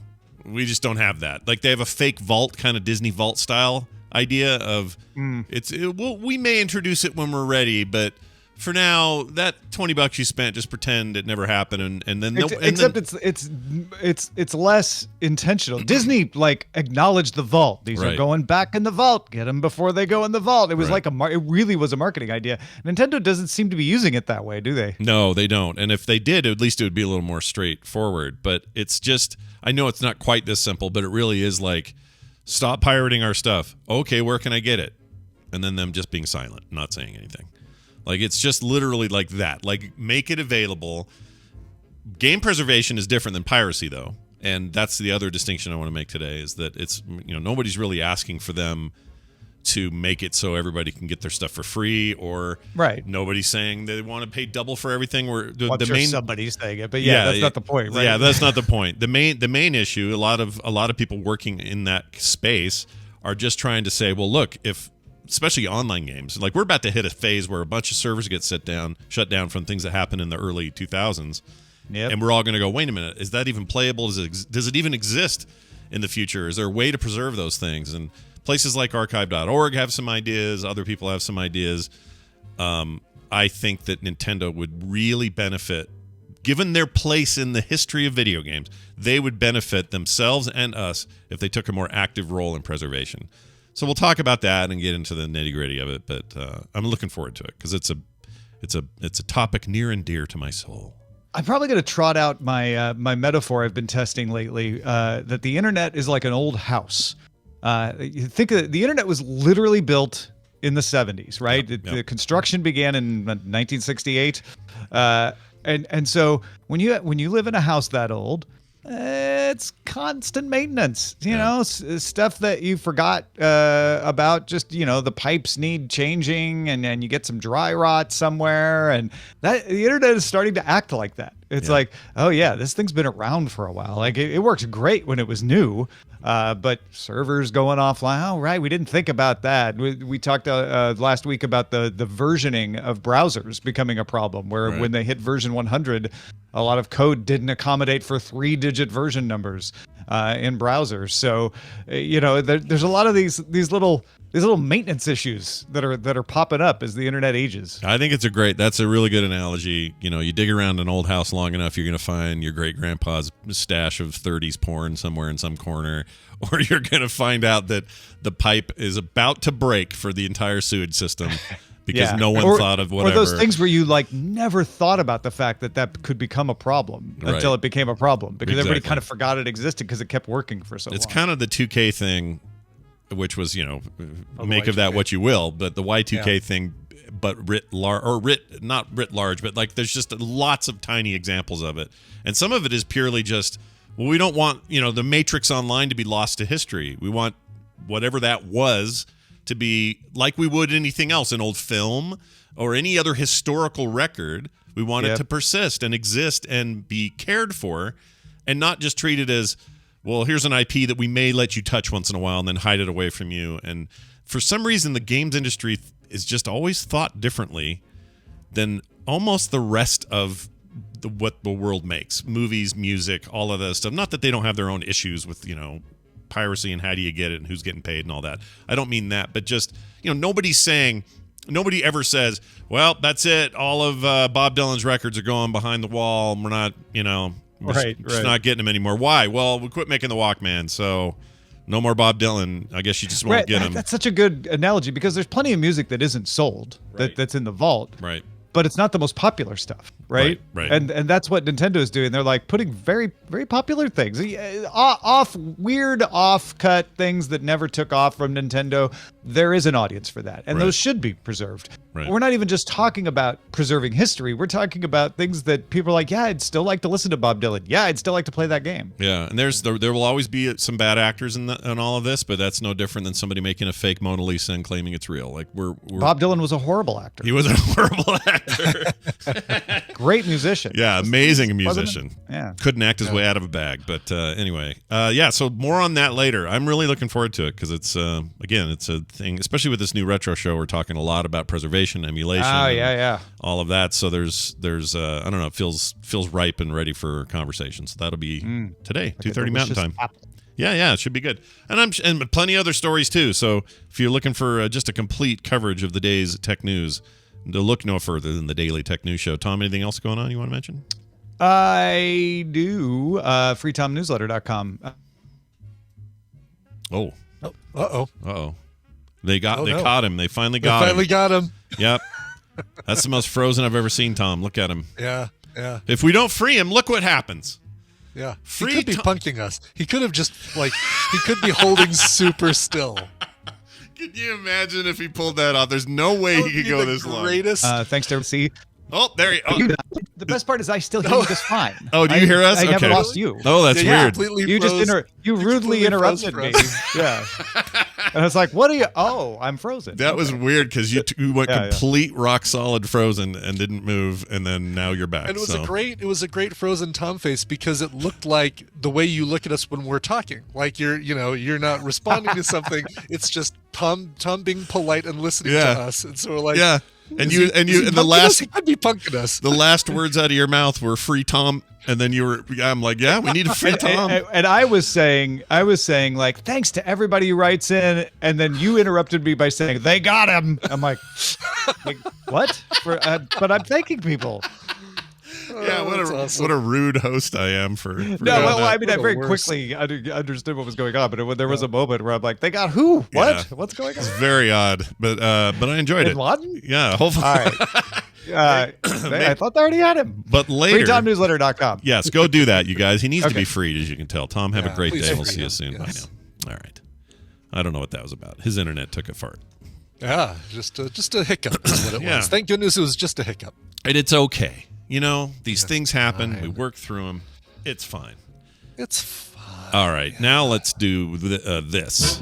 we just don't have that. Like, they have a fake vault, kind of Disney vault style idea of we may introduce it when we're ready, but for now, that $20 you spent, just pretend it never happened, and then it's less intentional. Disney acknowledged the vault. These are going back in the vault. Get them before they go in the vault. It was it really was a marketing idea. Nintendo doesn't seem to be using it that way, do they? No, they don't. And if they did, at least it would be a little more straightforward. But it's just, I know it's not quite this simple, but it really is like, stop pirating our stuff. Okay, where can I get it? And then them just being silent, not saying anything. Like, it's just literally like that. Like, make it available. Game preservation is different than piracy, though. And that's the other distinction I want to make today, is that it's, nobody's really asking for them to make it so everybody can get their stuff for free, or nobody's saying they want to pay double for everything. Somebody's saying it, but that's not the point, right? Yeah, that's not the point. The main issue, a lot of people working in that space are just trying to say, well, look, especially online games, like, we're about to hit a phase where a bunch of servers get shut down from things that happened in the early 2000s. Yep. And we're all going to go, wait a minute, is that even playable? Does it even exist in the future? Is there a way to preserve those things? And places like archive.org have some ideas. Other people have some ideas. I think that Nintendo would really benefit, given their place in the history of video games, they would benefit themselves and us if they took a more active role in preservation. So we'll talk about that and get into the nitty-gritty of it, but I'm looking forward to it because it's a topic near and dear to my soul. I'm probably going to trot out my metaphor I've been testing lately, that the internet is like an old house. You think the internet was literally built in the 70s, right? Yep. The construction began in 1968, and so when you live in a house that old, it's constant maintenance, stuff that you forgot about. Just, the pipes need changing, and you get some dry rot somewhere, and that the internet is starting to act like that. It's like, oh yeah, this thing's been around for a while. Like, it works great when it was new, but servers going offline. Oh right, we didn't think about that. We talked last week about the versioning of browsers becoming a problem, where when they hit version 100, a lot of code didn't accommodate for 3-digit version numbers in browsers. So, there's a lot of these little these little maintenance issues that are popping up as the internet ages. I think that's a really good analogy. You know, you dig around an old house long enough, you're going to find your great grandpa's stash of 30s porn somewhere in some corner, or you're going to find out that the pipe is about to break for the entire sewage system because no one thought of whatever. Or those things where you like never thought about the fact that could become a problem until it became a problem because everybody kind of forgot it existed because it kept working for so long. It's kind of the 2K thing, which was, make of that what you will, but the Y2K thing, but not writ large, but like there's just lots of tiny examples of it. And some of it is purely just, well, we don't want, the Matrix Online to be lost to history. We want whatever that was to be like we would anything else, an old film or any other historical record. We want it to persist and exist and be cared for and not just treated as, well, here's an IP that we may let you touch once in a while and then hide it away from you. And for some reason, the games industry is just always thought differently than almost the rest of what the world makes. Movies, music, all of that stuff. Not that they don't have their own issues with, piracy and how do you get it and who's getting paid and all that. I don't mean that, but just, nobody ever says, well, that's it. All of Bob Dylan's records are going behind the wall. We're not, we're just not getting them anymore. Why? Well, we quit making the Walkman, so no more Bob Dylan. I guess you just won't get them. That's such a good analogy because there's plenty of music that isn't sold, that's in the vault. Right. But it's not the most popular stuff, right? Right. And that's what Nintendo is doing. They're like putting very, very popular things, weird off-cut things that never took off from Nintendo. There is an audience for that, and those should be preserved. Right. We're not even just talking about preserving history. We're talking about things that people are like, yeah, I'd still like to listen to Bob Dylan. Yeah, I'd still like to play that game. Yeah, and there will always be some bad actors in all of this, but that's no different than somebody making a fake Mona Lisa and claiming it's real. Like Bob Dylan was a horrible actor. He was a horrible actor. Great musician. Yeah, amazing musician. Yeah. Couldn't act his way out of a bag. But anyway, so more on that later. I'm really looking forward to it because it's, again, it's a thing, especially with this new retro show. We're talking a lot about preservation, emulation. Oh, yeah. All of that. So there's I don't know, it feels ripe and ready for conversation. So that'll be today, 2:30 Mountain Time. Apple. Yeah, it should be good. And plenty of other stories too. So if you're looking for just a complete coverage of the day's tech news, look no further than the Daily Tech News Show. Tom, anything else going on you want to mention? I do. freetomnewsletter.com. Oh. Uh-oh. They caught him. They finally got him. Yep. That's the most frozen I've ever seen, Tom. Look at him. Yeah. If we don't free him, look what happens. Yeah. He could be punking us. He could have just, he could be holding super still. Can you imagine if he pulled that off? There's no way he could go this long. Thanks to see. Oh, there he The best part is I still hear you just fine. Oh, do you hear us? I never lost you. Oh, that's weird. You rudely interrupted me. Yeah. And I was like, what are you? Oh, I'm frozen. That was weird because you went complete rock solid frozen and didn't move, and then now you're back. And it was a great frozen Tom face because it looked like the way you look at us when we're talking. Like you're not responding to something. It's just Tom being polite and listening to us. And so we're like, yeah. And the last he could be punking us. The last words out of your mouth were "free Tom," and then I'm like, yeah, we need a free Tom. And I was saying like, thanks to everybody who writes in, and then you interrupted me by saying they got him. I'm like what? But I'm thanking people. Yeah, what a rude host I am for I very quickly understood what was going on, but there was a moment where I'm like, they got who? What? Yeah. What's going on? It's very odd, but I enjoyed Bin Laden? it. Yeah, hopefully. All right. I thought they already had him. But later, freetomnewsletter.com. Yes, go do that, you guys. He needs to be freed, as you can tell. Tom, have a great day. We'll see you soon. Yes. Bye now. All right. I don't know what that was about. His internet took a fart. Yeah, just a hiccup is what it was. Thank goodness it was just a hiccup. And it's okay. These things happen. Fine. We work through them. It's fine. It's fine. All right. Now let's do this.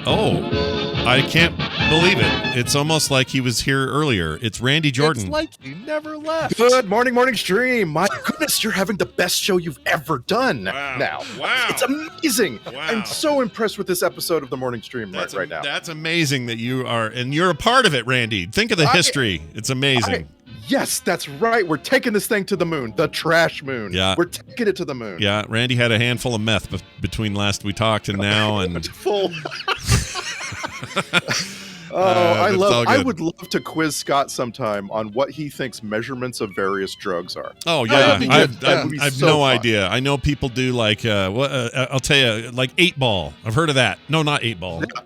Oh, I can't believe it. It's almost like he was here earlier. It's Randy Jordan. It's like he never left. Good morning stream. My goodness, you're having the best show you've ever done now. Wow. It's amazing. Wow. I'm so impressed with this episode of the morning stream right now. That's amazing that you are, and you're a part of it, Randy. Think of the history. It's amazing. Yes, that's right. We're taking this thing to the moon, the trash moon. Yeah. We're taking it to the moon. Yeah, Randy had a handful of meth between last we talked and now. And full. I would love to quiz Scott sometime on what he thinks measurements of various drugs are. Oh yeah, I have no idea. I know people do like I'll tell you, like 8 Ball. I've heard of that. No, not 8 Ball. Yeah.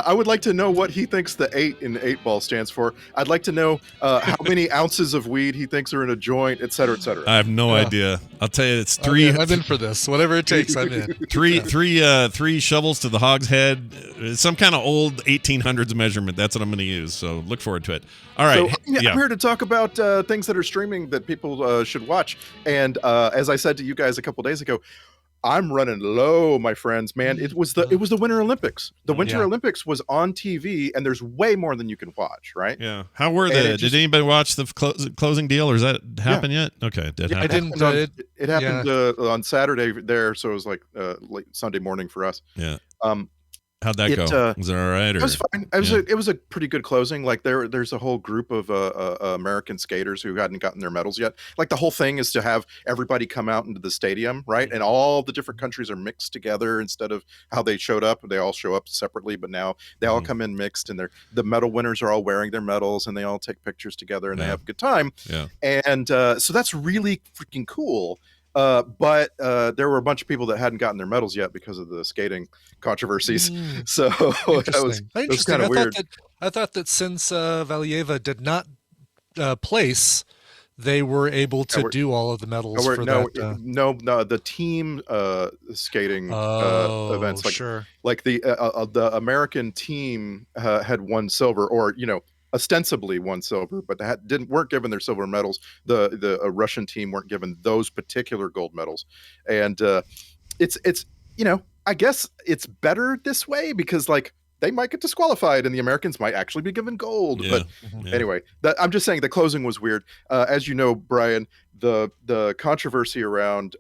I would like to know what he thinks the 8 in 8 Ball stands for. I'd like to know how many ounces of weed he thinks are in a joint, et cetera, et cetera. I have no idea. I'll tell you, it's 3. I'm in for this. Whatever it takes, I'm in. Three shovels to the hogshead. Some kind of old 1800s measurement. That's what I'm going to use. So look forward to it. All right. So, I'm here to talk about things that are streaming that people should watch. And as I said to you guys a couple days ago, I'm running low, my friends. Man, it was the Winter Olympics. The Winter Olympics was on TV, and there's way more than you can watch, right? Yeah. How were they? Did anybody watch the closing deal, or has that happened yet? Okay, it did happen. I didn't. It happened on Saturday there, so it was like late Sunday morning for us. Yeah. How'd that go? Was it all right? Or? It was fine. It was a pretty good closing. Like there's a whole group of American skaters who hadn't gotten their medals yet. Like the whole thing is to have everybody come out into the stadium, right? And all the different countries are mixed together instead of how they showed up. They all show up separately, but now they all come in mixed, and the medal winners are all wearing their medals, and they all take pictures together, and they have a good time. Yeah. And so that's really freaking cool. But there were a bunch of people that hadn't gotten their medals yet because of the skating controversies. So that was kind of weird. I thought that since Valieva did not place, they were able to do all of the medals for that. No, the team skating events, like the American team had won silver, or ostensibly won silver, but weren't given their silver medals. The Russian team weren't given those particular gold medals, and it's I guess it's better this way because like they might get disqualified and the Americans might actually be given gold. But anyway, I'm just saying the closing was weird. As you know, Brian, the controversy around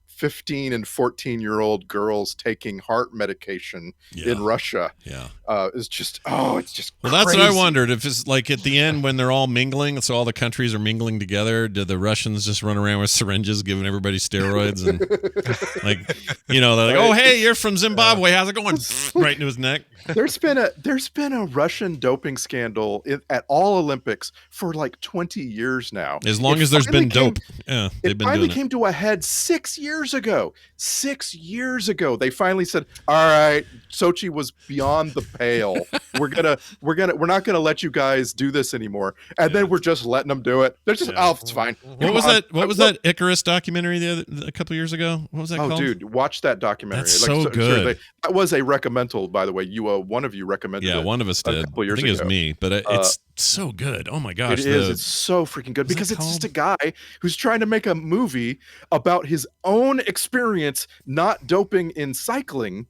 15 and 14-year-old girls taking heart medication in Russia is just it's just well crazy. That's what I wondered, if it's like at the end when they're all mingling, so all the countries are mingling together, do the Russians just run around with syringes giving everybody steroids and like they're like, oh hey, you're from Zimbabwe, how's it going? Right into his neck. There's been a Russian doping scandal at all Olympics for like 20 years now. As long as there's been dope. Yeah, it finally came to a head 6 years ago. 6 years ago, they finally said, "All right, Sochi was beyond the pale. We're not gonna let you guys do this anymore." And then we're just letting them do it. They're just, it's fine. What was that Icarus documentary a couple years ago? What was that called? Oh, dude, watch that documentary. That's so good. That was a recommendal, by the way. One of you recommended it. Yeah, one of us did. A couple years ago. It was me, but it's so good. Oh my gosh. It is. It's so freaking good because it's just a guy who's trying to make a movie about his own experience not doping in cycling.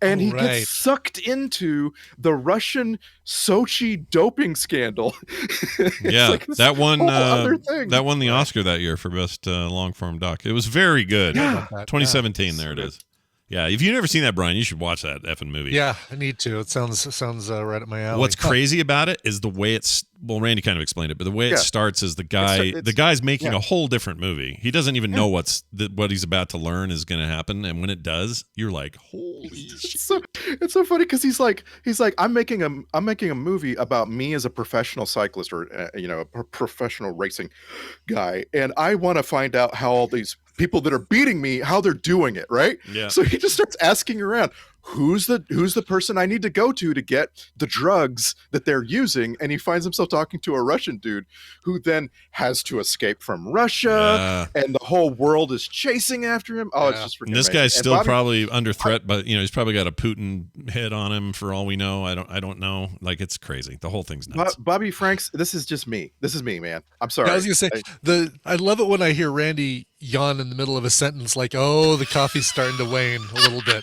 And he gets sucked into the Russian Sochi doping scandal. Yeah, that won the Oscar that year for best long form doc. It was very good. Yeah. 2017. There it is. Yeah, if you've never seen that, Brian, you should watch that effing movie. Yeah, I need to. It sounds right up my alley. What's crazy about it is the way it's. Well, Randy kind of explained it, but the way it starts is the guy's making a whole different movie. He doesn't even know what he's about to learn is going to happen, and when it does, you're like, holy shit! It's so funny because he's like, I'm making a movie about me as a professional cyclist or a professional racing guy, and I want to find out how all these people that are beating me, how they're doing it, right? Yeah. So he just starts asking around, who's the person I need to go to get the drugs that they're using, and he finds himself talking to a Russian dude who then has to escape from Russia, and the whole world is chasing after him. Oh, it's just freaking this guy's still probably under threat, but he's probably got a Putin head on him for all we know. I don't know. Like, it's crazy. The whole thing's nuts. Bobby Franks, this is just me. This is me, man. I'm sorry. I was gonna say I love it when I hear Randy yawn in the middle of a sentence, like, oh, the coffee's starting to wane a little bit.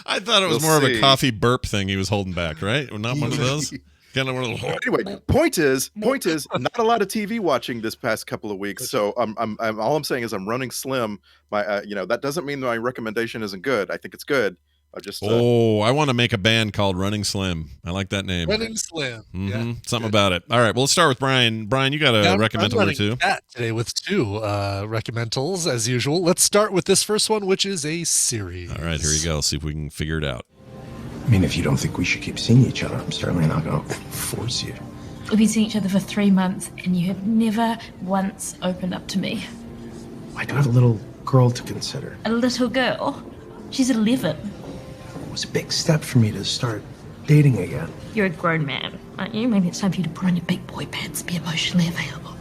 I thought it was more of a coffee burp thing he was holding back, right? Not one of those. Kind of one of those. Anyway, point is, not a lot of TV watching this past couple of weeks. So all I'm saying is I'm running slim. My that doesn't mean my recommendation isn't good. I think it's good. I want to make a band called Running Slim. I like that name. Running Slim. Mm-hmm. Yeah. Something about it. All right. Well, let's start with Brian. Brian, you got a recommendal or two. Today with two recommendals as usual. Let's start with this first one, which is a series. All right. Here you go. See if we can figure it out. mean, if you don't think we should keep seeing each other, I'm certainly not going to force you. We've been seeing each other for 3 months, and you have never once opened up to me. I do have a little girl to consider. A little girl? She's 11. It was a big step for me to start dating again. You're a grown man, aren't you? Maybe it's time for you to put on your big boy pants and be emotionally available.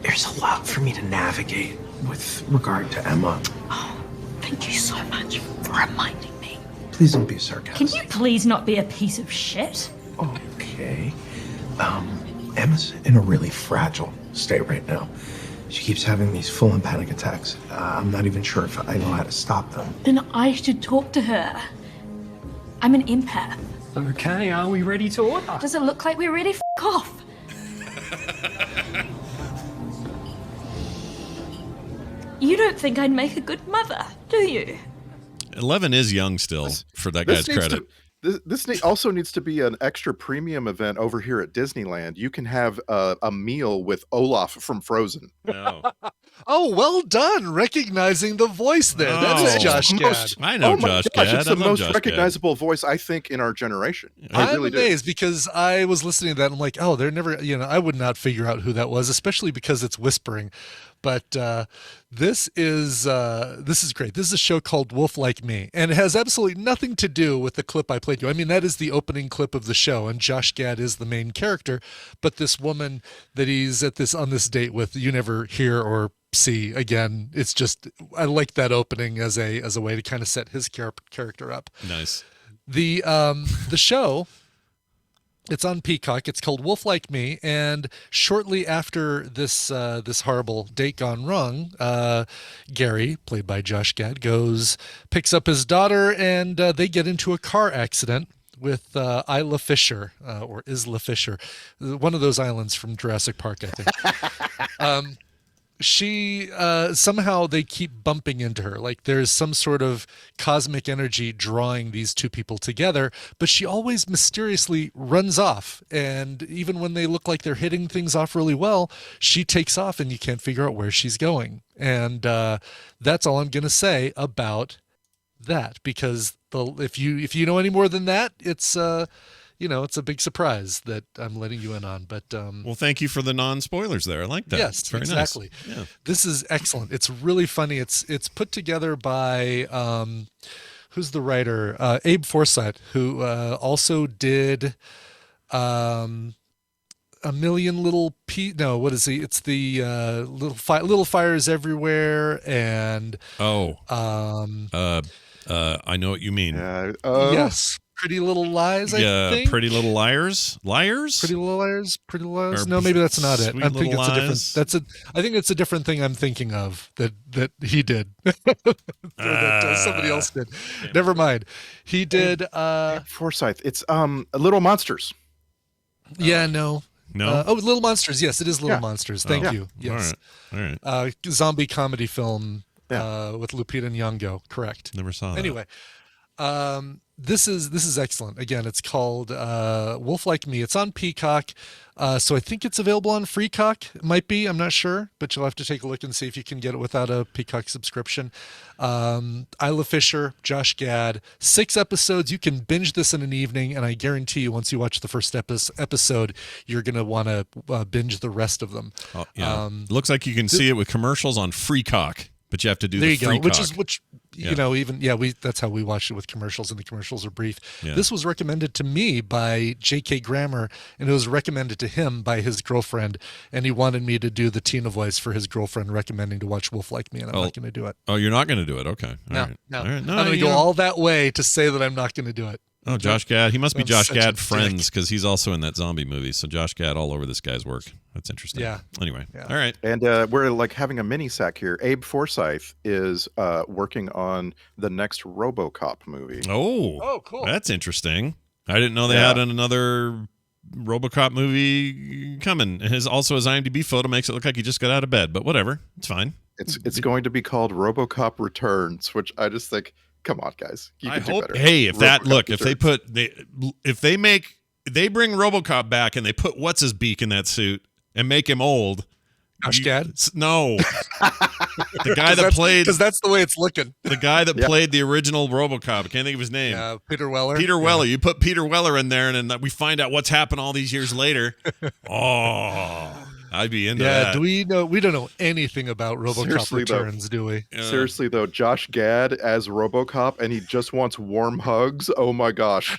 There's a lot for me to navigate with regard to Emma. Oh, thank you so much for reminding me. Please don't be sarcastic. Can you please not be a piece of shit? Okay. Emma's in a really fragile state right now. She keeps having these full-on panic attacks. I'm not even sure if I know how to stop them. Then I should talk to her. I'm an empath. Okay, are we ready to order? Does it look like we're ready? F*** off. You don't think I'd make a good mother, do you? 11 is young still, for that guy's credit. This also needs to be an extra premium event over here at Disneyland. You can have a meal with Olaf from Frozen. No. Oh, well done, recognizing the voice there. That's Josh Gad. I know Josh Gad. It's the most recognizable voice, I think, in our generation. I'm amazed because I was listening to that and I'm like, oh, they're never, I would not figure out who that was, especially because it's whispering. But this is great. This is a show called Wolf Like Me, and it has absolutely nothing to do with the clip I played you. I mean, that is the opening clip of the show, and Josh Gad is the main character. But this woman that he's on this date with, you never hear or see again. It's just, I like that opening as a way to kind of set his character up. Nice. The show. It's on Peacock. It's called Wolf Like Me, and shortly after this horrible date gone wrong, Gary, played by Josh Gad, picks up his daughter, and they get into a car accident with Isla Fisher, or Isla Fisher, one of those islands from Jurassic Park, I think. She somehow they keep bumping into her, like there's some sort of cosmic energy drawing these two people together, but she always mysteriously runs off, and even when they look like they're hitting things off really well, she takes off and you can't figure out where she's going. And that's all I'm gonna say about that, because if you know any more than that, it's it's a big surprise that I'm letting you in on. But well, thank you for the non-spoilers there. I like that. Yes, very exactly. Nice. Yeah. This is excellent. It's really funny. It's put together by who's the writer? Abe Forsyth, who also did A Million Little what is he? It's the Little Fires Everywhere, and I know what you mean. Yes. Pretty Little Lies, I think. Pretty Little Liars? Liars? Pretty Little Liars? No, maybe that's not it. I think it's a different. I think it's a different thing I'm thinking of that he did. that somebody else did. Yeah. Never mind. He did Forsyth. It's Little Monsters. Yeah, no. No. Little Monsters. Yes, it is Little Monsters. Thank you. Yes. All right. Zombie comedy film with Lupita Nyong'o. Correct. Never saw that. Anyway, this is excellent. Again, it's called Wolf Like Me. It's on Peacock, so I think it's available on Freecock. It might be. I'm not sure, but you'll have to take a look and see if you can get it without a Peacock subscription. Isla Fisher, Josh Gad, 6 episodes. You can binge this in an evening, and I guarantee you, once you watch the first episode, you're going to want to binge the rest of them. Oh, yeah. Looks like you can see it with commercials on Freecock. But you have to do the free cock. That's how we watch it with commercials, and the commercials are brief. Yeah. This was recommended to me by J.K. Grammer, and it was recommended to him by his girlfriend, and he wanted me to do the Tina voice for his girlfriend, recommending to watch Wolf Like Me, and I'm not going to do it. Oh, you're not going to do it? Okay. No. All right. I'm going to go all that way to say that I'm not going to do it. Oh, Josh Gad. He must be Josh Gad Friends, because he's also in that zombie movie. So Josh Gad all over this guy's work. That's interesting. Yeah. Anyway. Yeah. All right. And we're like having a mini sack here. Abe Forsyth is working on the next RoboCop movie. Oh, cool. That's interesting. I didn't know they had another RoboCop movie coming. His IMDb photo makes it look like he just got out of bed, but whatever. It's fine. It's going to be called RoboCop Returns, which I just think, come on, guys. You can do better. Hey, if they bring RoboCop back and they put what's his beak in that suit and make him old, Josh Gad? No. The guy that played... Because that's the way it's looking. The guy that played the original Robocop. I can't think of his name. Peter Weller. Peter Weller. You put Peter Weller in there, and then we find out what's happened all these years later. Oh, I'd be into that. Do we know? We don't know anything about Robocop Returns, do we? Seriously, though, Josh Gad as Robocop, and he just wants warm hugs. Oh, my gosh.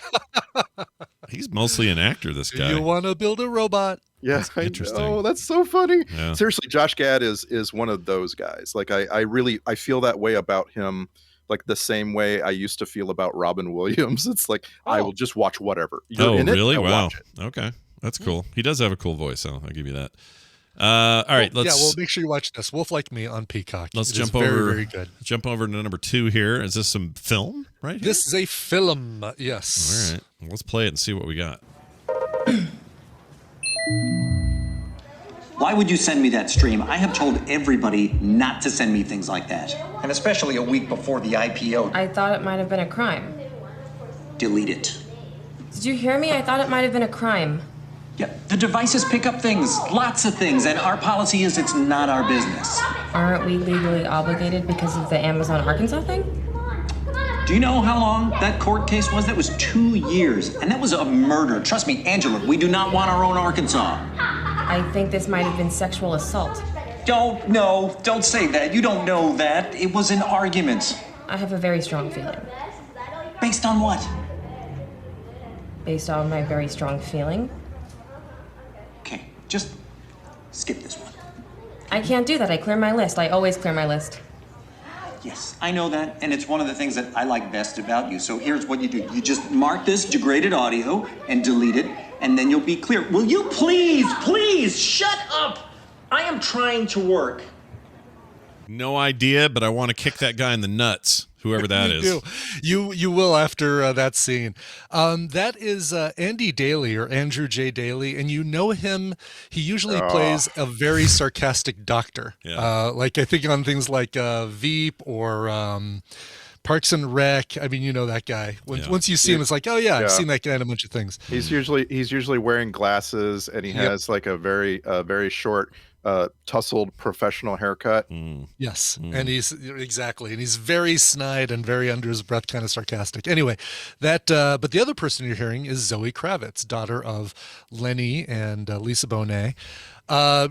He's mostly an actor, this guy. You want to build a robot? Yeah, interesting. Oh, that's so funny. Yeah. Seriously, Josh Gad is one of those guys. Like I feel that way about him, like the same way I used to feel about Robin Williams. It's like I will just watch whatever. You're in really? Wow. Okay, that's cool. He does have a cool voice, so I'll give you that. All right, let's. Make sure you watch this. Wolf Like Me on Peacock. Let's jump over. Very, very good. Jump over to number 2 here. Is this some film right here? This is a film. Yes. All right, let's play it and see what we got. Why would you send me that stream? I have told everybody not to send me things like that. And especially a week before the IPO. I thought it might have been a crime. Delete it. Did you hear me? I thought it might have been a crime. Yeah, the devices pick up things, lots of things, and our policy is it's not our business. Aren't we legally obligated because of the Amazon Arkansas thing? Do you know how long that court case was? That was 2 years, and that was a murder. Trust me, Angela, we do not want our own Arkansas. I think this might have been sexual assault. Don't say that. You don't know that. It was an argument. I have a very strong feeling. Based on what? Based on my very strong feeling. Okay, just skip this one. I can't do that. I clear my list. I always clear my list. Yes, I know that, and it's one of the things that I like best about you. So here's what you do. You just mark this degraded audio and delete it, and then you'll be clear. Will you please shut up? I am trying to work. No idea, but I want to kick that guy in the nuts, whoever that is. You will after that scene. That is Andy Daly or Andrew J. Daly, and you know him. He usually plays a very sarcastic doctor. Yeah. Like I think on things like Veep or Parks and Rec. I mean, you know that guy. Once you see him, it's like, oh yeah, I've seen that guy in a bunch of things. He's usually wearing glasses, and he has like a very short tussled professional haircut. Yes. And he's very snide and very under his breath kind of sarcastic. Anyway, but the other person you're hearing is Zoe Kravitz, daughter of Lenny and Lisa Bonet.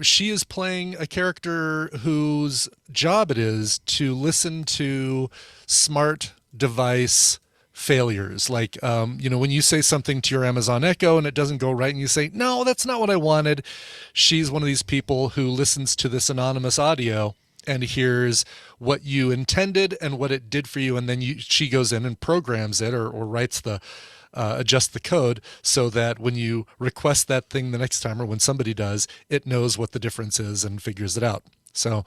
She is playing a character whose job it is to listen to smart device failures. Like, when you say something to your Amazon Echo and it doesn't go right and you say, no, that's not what I wanted. She's one of these people who listens to this anonymous audio and hears what you intended and what it did for you. And then she goes in and programs it or writes adjust the code so that when you request that thing the next time or when somebody does, it knows what the difference is and figures it out. So,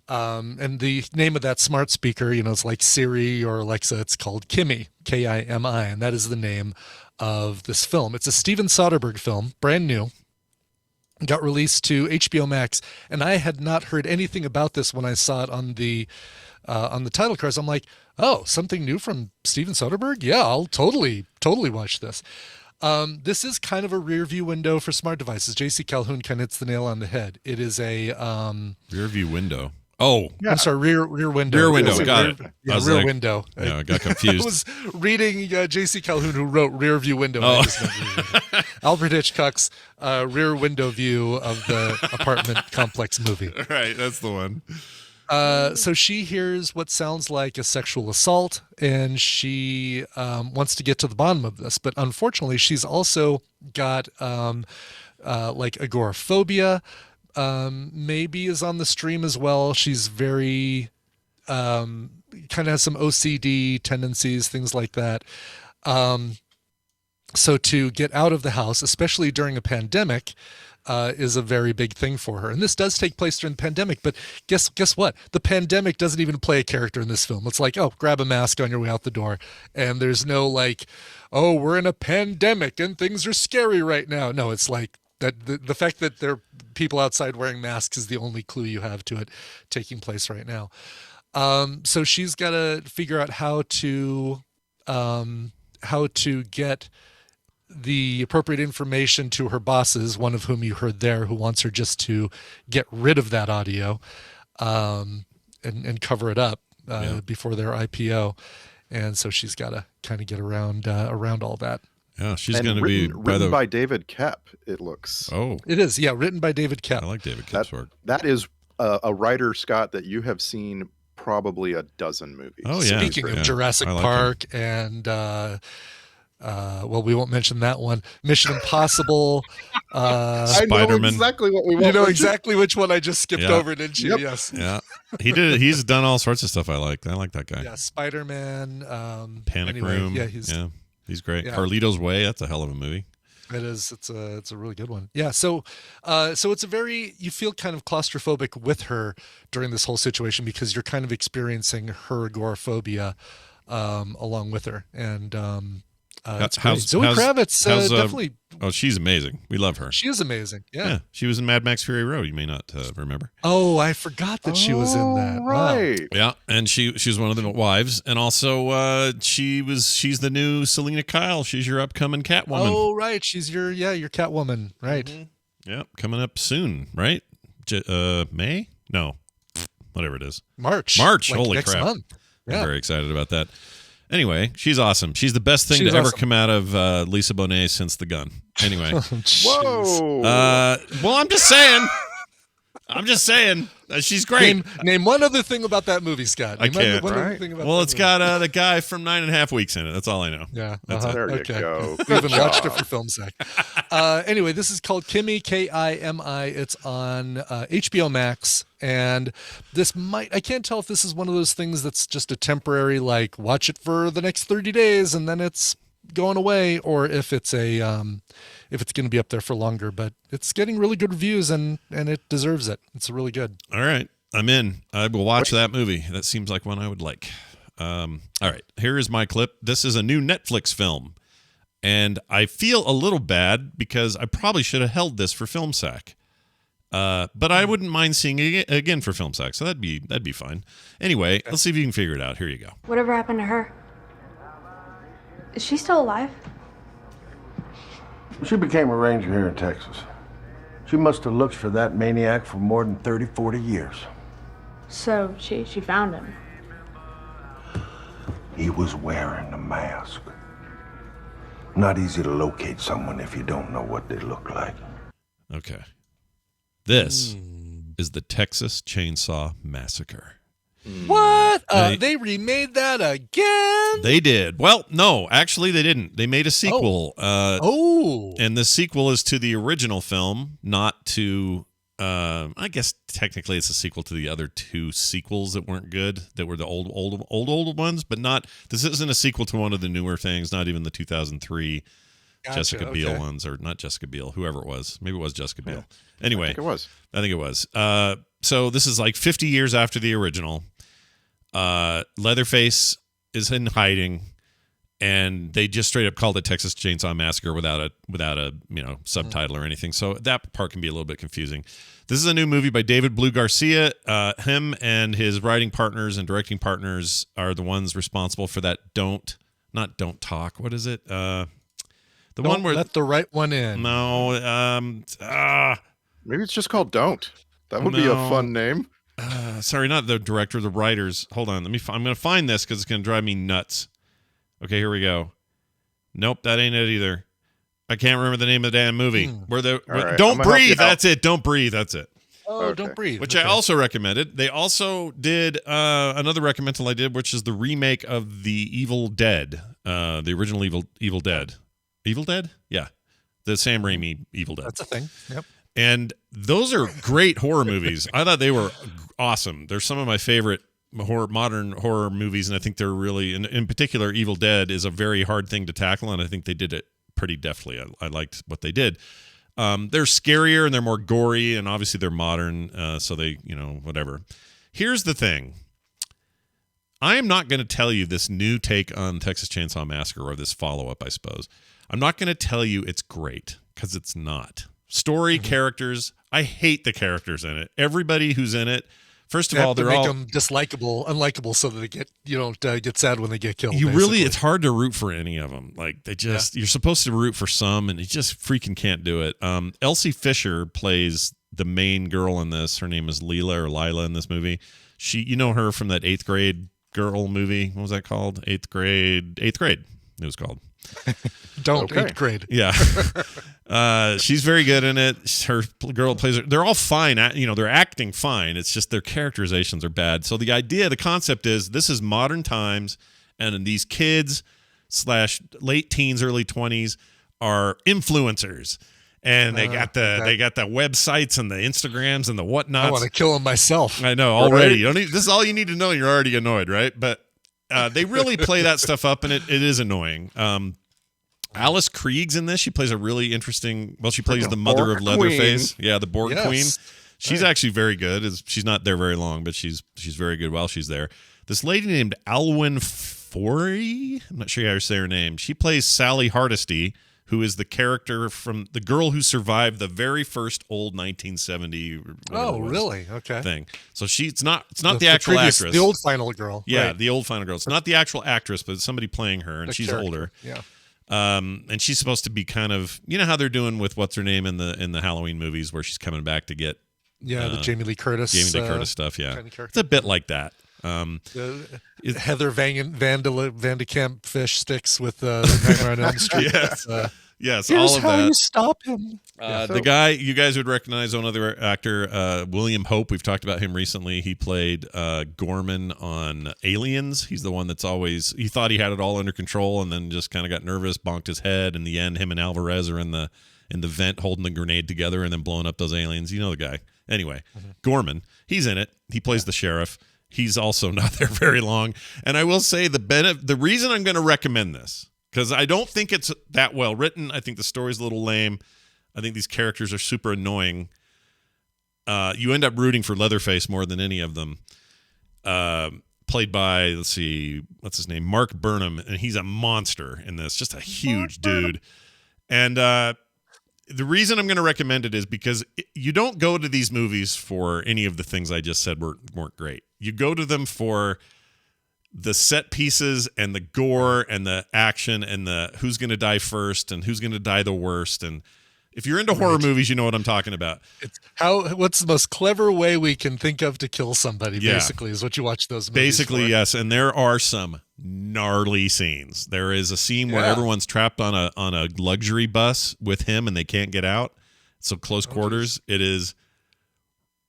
and the name of that smart speaker, it's like Siri or Alexa, it's called Kimi, Kimi, and that is the name of this film. It's a Steven Soderbergh film, brand new, got released to HBO Max, and I had not heard anything about this when I saw it on the title cards. I'm like, oh, something new from Steven Soderbergh? Yeah, I'll totally watch this. This is kind of a rear view window for smart devices. JC Calhoun kind of hits the nail on the head. It is a rear view window. Oh, yeah. I'm sorry, rear window. Rear window, got it. Yeah, rear window. Yeah, I got confused. I was reading J.C. Calhoun, who wrote Rear View Window. Oh. Alfred Hitchcock's rear window view of the apartment complex movie. Right, that's the one. So she hears what sounds like a sexual assault, and she wants to get to the bottom of this. But unfortunately, she's also got like agoraphobia. Maybe is on the stream as well. She's very kind of has some OCD tendencies, things like that. So to get out of the house, especially during a pandemic, is a very big thing for her. And this does take place during the pandemic, but guess what? The pandemic doesn't even play a character in this film. It's like, oh, grab a mask on your way out the door. And there's no like, oh, we're in a pandemic and things are scary right now. No, it's like, that the fact that there are people outside wearing masks is the only clue you have to it taking place right now. So she's got to figure out how to get the appropriate information to her bosses, one of whom you heard there, who wants her just to get rid of that audio and cover it up before their IPO. And so she's got to kind of get around all that. Yeah, she's going to be written by David Koepp, it looks. Oh. It is, yeah, written by David Koepp. I like David Koepp's work. That is a writer, Scott, that you have seen probably a dozen movies. Oh, yeah. Speaking of Jurassic Park and, well, we won't mention that one. Mission Impossible. I know exactly what we want. You know exactly which one I just skipped over, didn't you? Yep. Yes. Yeah. He's done all sorts of stuff I like. I like that guy. Yeah, Spider-Man. Panic Room. Yeah, he's great. Yeah. Carlito's Way, that's a hell of a movie. It is. It's a really good one. Yeah. So it's you feel kind of claustrophobic with her during this whole situation because you're kind of experiencing her agoraphobia along with her. And Zoe Kravitz definitely. Oh, she's amazing. We love her. She is amazing. Yeah. She was in Mad Max Fury Road. You may not remember. Oh, I forgot that she was in that. Right. Wow. Yeah, and she was one of the wives, and also she's the new Selena Kyle. She's your upcoming Catwoman. Oh, right. She's your Catwoman. Right. Mm-hmm. Yeah, coming up soon, right? May? No, whatever it is. March. Like holy next crap! Month. Yeah. I'm very excited about that. Anyway, she's awesome. She's the best thing to ever come out of Lisa Bonet since The Gun. Anyway. Whoa. Well, I'm just saying. She's great. Name one other thing about that movie, Scott. I can't. Well, it's got the guy from 9.5 Weeks in it. That's all I know. Yeah. There you go. We even watched it for Film Sack. Anyway, this is called Kimi, Kimi. It's on HBO Max. And I can't tell if this is one of those things that's just a temporary, like, watch it for the next 30 days and then it's going away, or if it's going to be up there for longer. But it's getting really good reviews and it deserves it. It's really good. All right. I'm in. I will watch that movie. That seems like one I would like. All right. Here is my clip. This is a new Netflix film. And I feel a little bad because I probably should have held this for Film Sack. But I wouldn't mind seeing it again for Film Sack, so that'd be fine. Anyway, let's see if you can figure it out. Here you go. Whatever happened to her? Is she still alive? She became a ranger here in Texas. She must have looked for that maniac for more than 30, 40 years. So she found him. He was wearing a mask. Not easy to locate someone if you don't know what they look like. Okay. This is the Texas Chainsaw Massacre. What? They remade that again? They did. Well, no, actually they didn't. They made a sequel. And the sequel is to the original film, not to I guess technically it's a sequel to the other two sequels that weren't good, that were the old ones, but not. This isn't a sequel to one of the newer things, not even the 2003 Jessica Biel ones, or not Jessica Biel, whoever it was. Maybe it was Jessica Biel. Anyway, I think it was. So this is like 50 years after the original. Leatherface is in hiding, and they just straight up called it Texas Chainsaw Massacre without a subtitle or anything. So that part can be a little bit confusing. This is a new movie by David Blue Garcia. Him and his writing partners and directing partners are the ones responsible for that Don't Talk. What is it? Don't one where let the right one in. No. Maybe it's just called Don't. That would be a fun name. Sorry, not the director, the writers. Hold on. I'm going to find this because it's going to drive me nuts. Okay, here we go. Nope, that ain't it either. I can't remember the name of the damn movie. Right, Don't Breathe. That's it. Don't Breathe. That's it. Oh, okay. Don't Breathe. Which I also recommended. They also did another recommendal I did, which is the remake of the Evil Dead, the original Evil Dead. Evil Dead? Yeah. The Sam Raimi Evil Dead. That's a thing. Yep. And those are great horror movies. I thought they were awesome. They're some of my favorite modern horror movies, and I think they're really, in particular, Evil Dead is a very hard thing to tackle, and I think they did it pretty deftly. I liked what they did. They're scarier and they're more gory, and obviously they're modern, so they, whatever. Here's the thing. I am not going to tell you this new take on Texas Chainsaw Massacre, or this follow-up, I suppose. I'm not going to tell you it's great, because it's not. Story, characters, I hate the characters in it. Everybody who's in it First of all, they're make all them unlikable, so that you don't get sad when they get killed. It's hard to root for any of them. Like you're supposed to root for some, and you just freaking can't do it. Isla Fisher plays the main girl in this. Her name is Lila in this movie. You know her from that 8th grade girl movie. What was that called? 8th grade. It was called. Don't 8th grade. Yeah. She's very good in it. Her girl plays her. They're all fine. They're acting fine. It's just their characterizations are bad. So the concept is this is modern times, and these kids / late teens, early 20s are influencers. And they got the websites and the Instagrams and the whatnots. I want to kill them myself. I know already. This is all you need to know. You're already annoyed, right? But they really play that stuff up, and it is annoying. Alice Krieg's in this. She plays a really interesting. Well, she plays the mother of Leatherface. Yeah, the Borg Queen. She's actually very good. She's not there very long, but she's very good while she's there. This lady named Alwyn Forey. I'm not sure how to say her name. She plays Sally Hardesty, who is the character from the girl who survived the very first old 1970. Oh, really? Okay. Thing. So it's not the actual actress. The old final girl. Yeah, right. The old final girl. It's not the actual actress, but it's somebody playing her, and she's older. Yeah. And she's supposed to be kind of, you know how they're doing with what's her name in the Halloween movies, where she's coming back to get the Jamie Lee Curtis stuff. Yeah, it's a bit like that. Heather Vandacamp Fishsticks with Nightmare on Elm Street. Yes. Yes, Here's all of how that. you stop him. The guy you guys would recognize, another actor, William Hope. We've talked about him recently. He played Gorman on Aliens. He's the one that's he thought he had it all under control, and then just kind of got nervous, bonked his head. In the end, him and Alvarez are in the vent holding the grenade together and then blowing up those aliens. You know the guy. Anyway, Gorman, he's in it. He plays the sheriff. He's also not there very long. And I will say the reason I'm going to recommend this, because I don't think it's that well written. I think the story's a little lame. I think these characters are super annoying. You end up rooting for Leatherface more than any of them. Played by, let's see, what's his name? Mark Burnham, and he's a monster in this. Just a huge dude. And the reason I'm going to recommend it is because you don't go to these movies for any of the things I just said weren't great. You go to them for the set pieces and the gore and the action and the who's going to die first and who's going to die the worst. And if you're into horror movies, you know what I'm talking about. What's the most clever way we can think of to kill somebody, basically, is what you watch those movies Basically, for. yes. And there are some gnarly scenes. There is a scene where everyone's trapped on a luxury bus with him and they can't get out. So close quarters. It is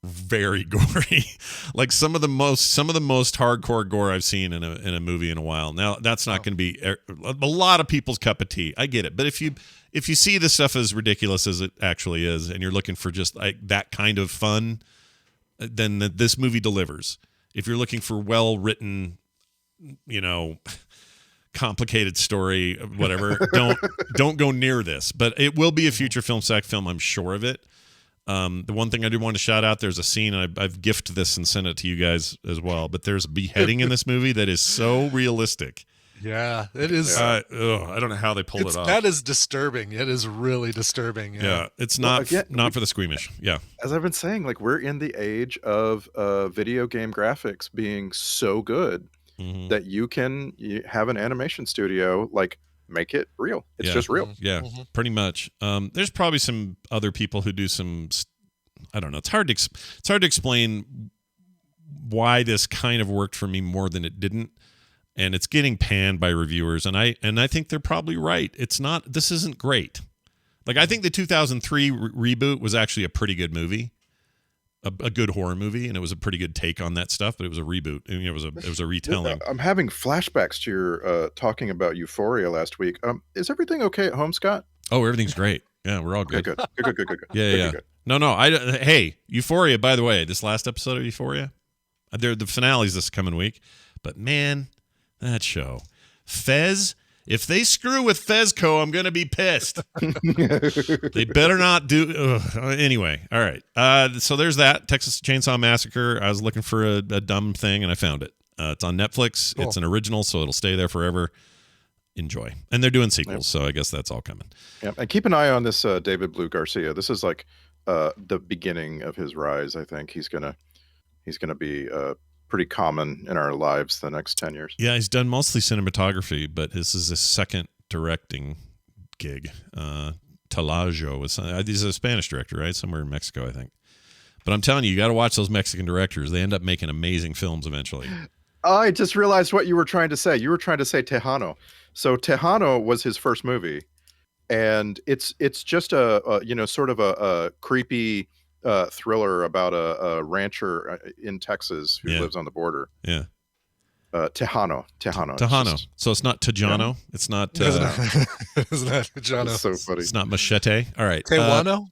very gory. Like some of the most hardcore gore I've seen in a movie in a while. Now that's not going to be a lot of people's cup of tea. I get it. But if you see this stuff as ridiculous as it actually is, and you're looking for just like that kind of fun, then this movie delivers. If you're looking for well-written, complicated story, whatever, don't go near this. But it will be a future film sack film, I'm sure of it. The one thing I do want to shout out, there's a scene, and I've gifted this and sent it to you guys as well, but there's a beheading in this movie that is so realistic. Yeah, it is. I don't know how they pulled it off. That is disturbing. It is really disturbing. Yeah, it's not for the squeamish. Yeah. As I've been saying, like we're in the age of video game graphics being so good that you have an animation studio make it real. It's just real. Yeah, pretty much. There's probably some other people who do some. I don't know. It's hard to explain why this kind of worked for me more than it didn't. And it's getting panned by reviewers, and I think they're probably right. This isn't great. Like I think the 2003 reboot was actually a pretty good movie, a good horror movie, and it was a pretty good take on that stuff. But it was a reboot. I mean, it was a retelling. I'm having flashbacks to your talking about Euphoria last week. Is everything okay at home, Scott? Oh, everything's great. Yeah, we're all good. Good. Yeah. Good. No. Hey, Euphoria. By the way, this last episode of Euphoria, the finale's this coming week. But man. That show. Fez, if they screw with Fezco, I'm going to be pissed. They better not do. Anyway, all right. So there's that. Texas Chainsaw Massacre. I was looking for a dumb thing, and I found it. It's on Netflix. Cool. It's an original, so it'll stay there forever. Enjoy. And they're doing sequels, so I guess that's all coming. Yeah, and keep an eye on this David Blue Garcia. This is like the beginning of his rise, I think. He's he's going to be pretty common in our lives the next 10 years. Yeah, he's done mostly cinematography, but this is his second directing gig. Talajo he's a Spanish director, right? Somewhere in Mexico, I think. But I'm telling you, got to watch those Mexican directors. They end up making amazing films eventually. I just realized what you were trying to say. You were trying to say Tejano. So Tejano was his first movie, and it's just a sort of a creepy thriller about a rancher in Texas who lives on the border. Yeah. Tejano. So it's not Tejano. Yeah. It's not. It's not Tejano. It's so funny. It's not Machete. All right. Tejano.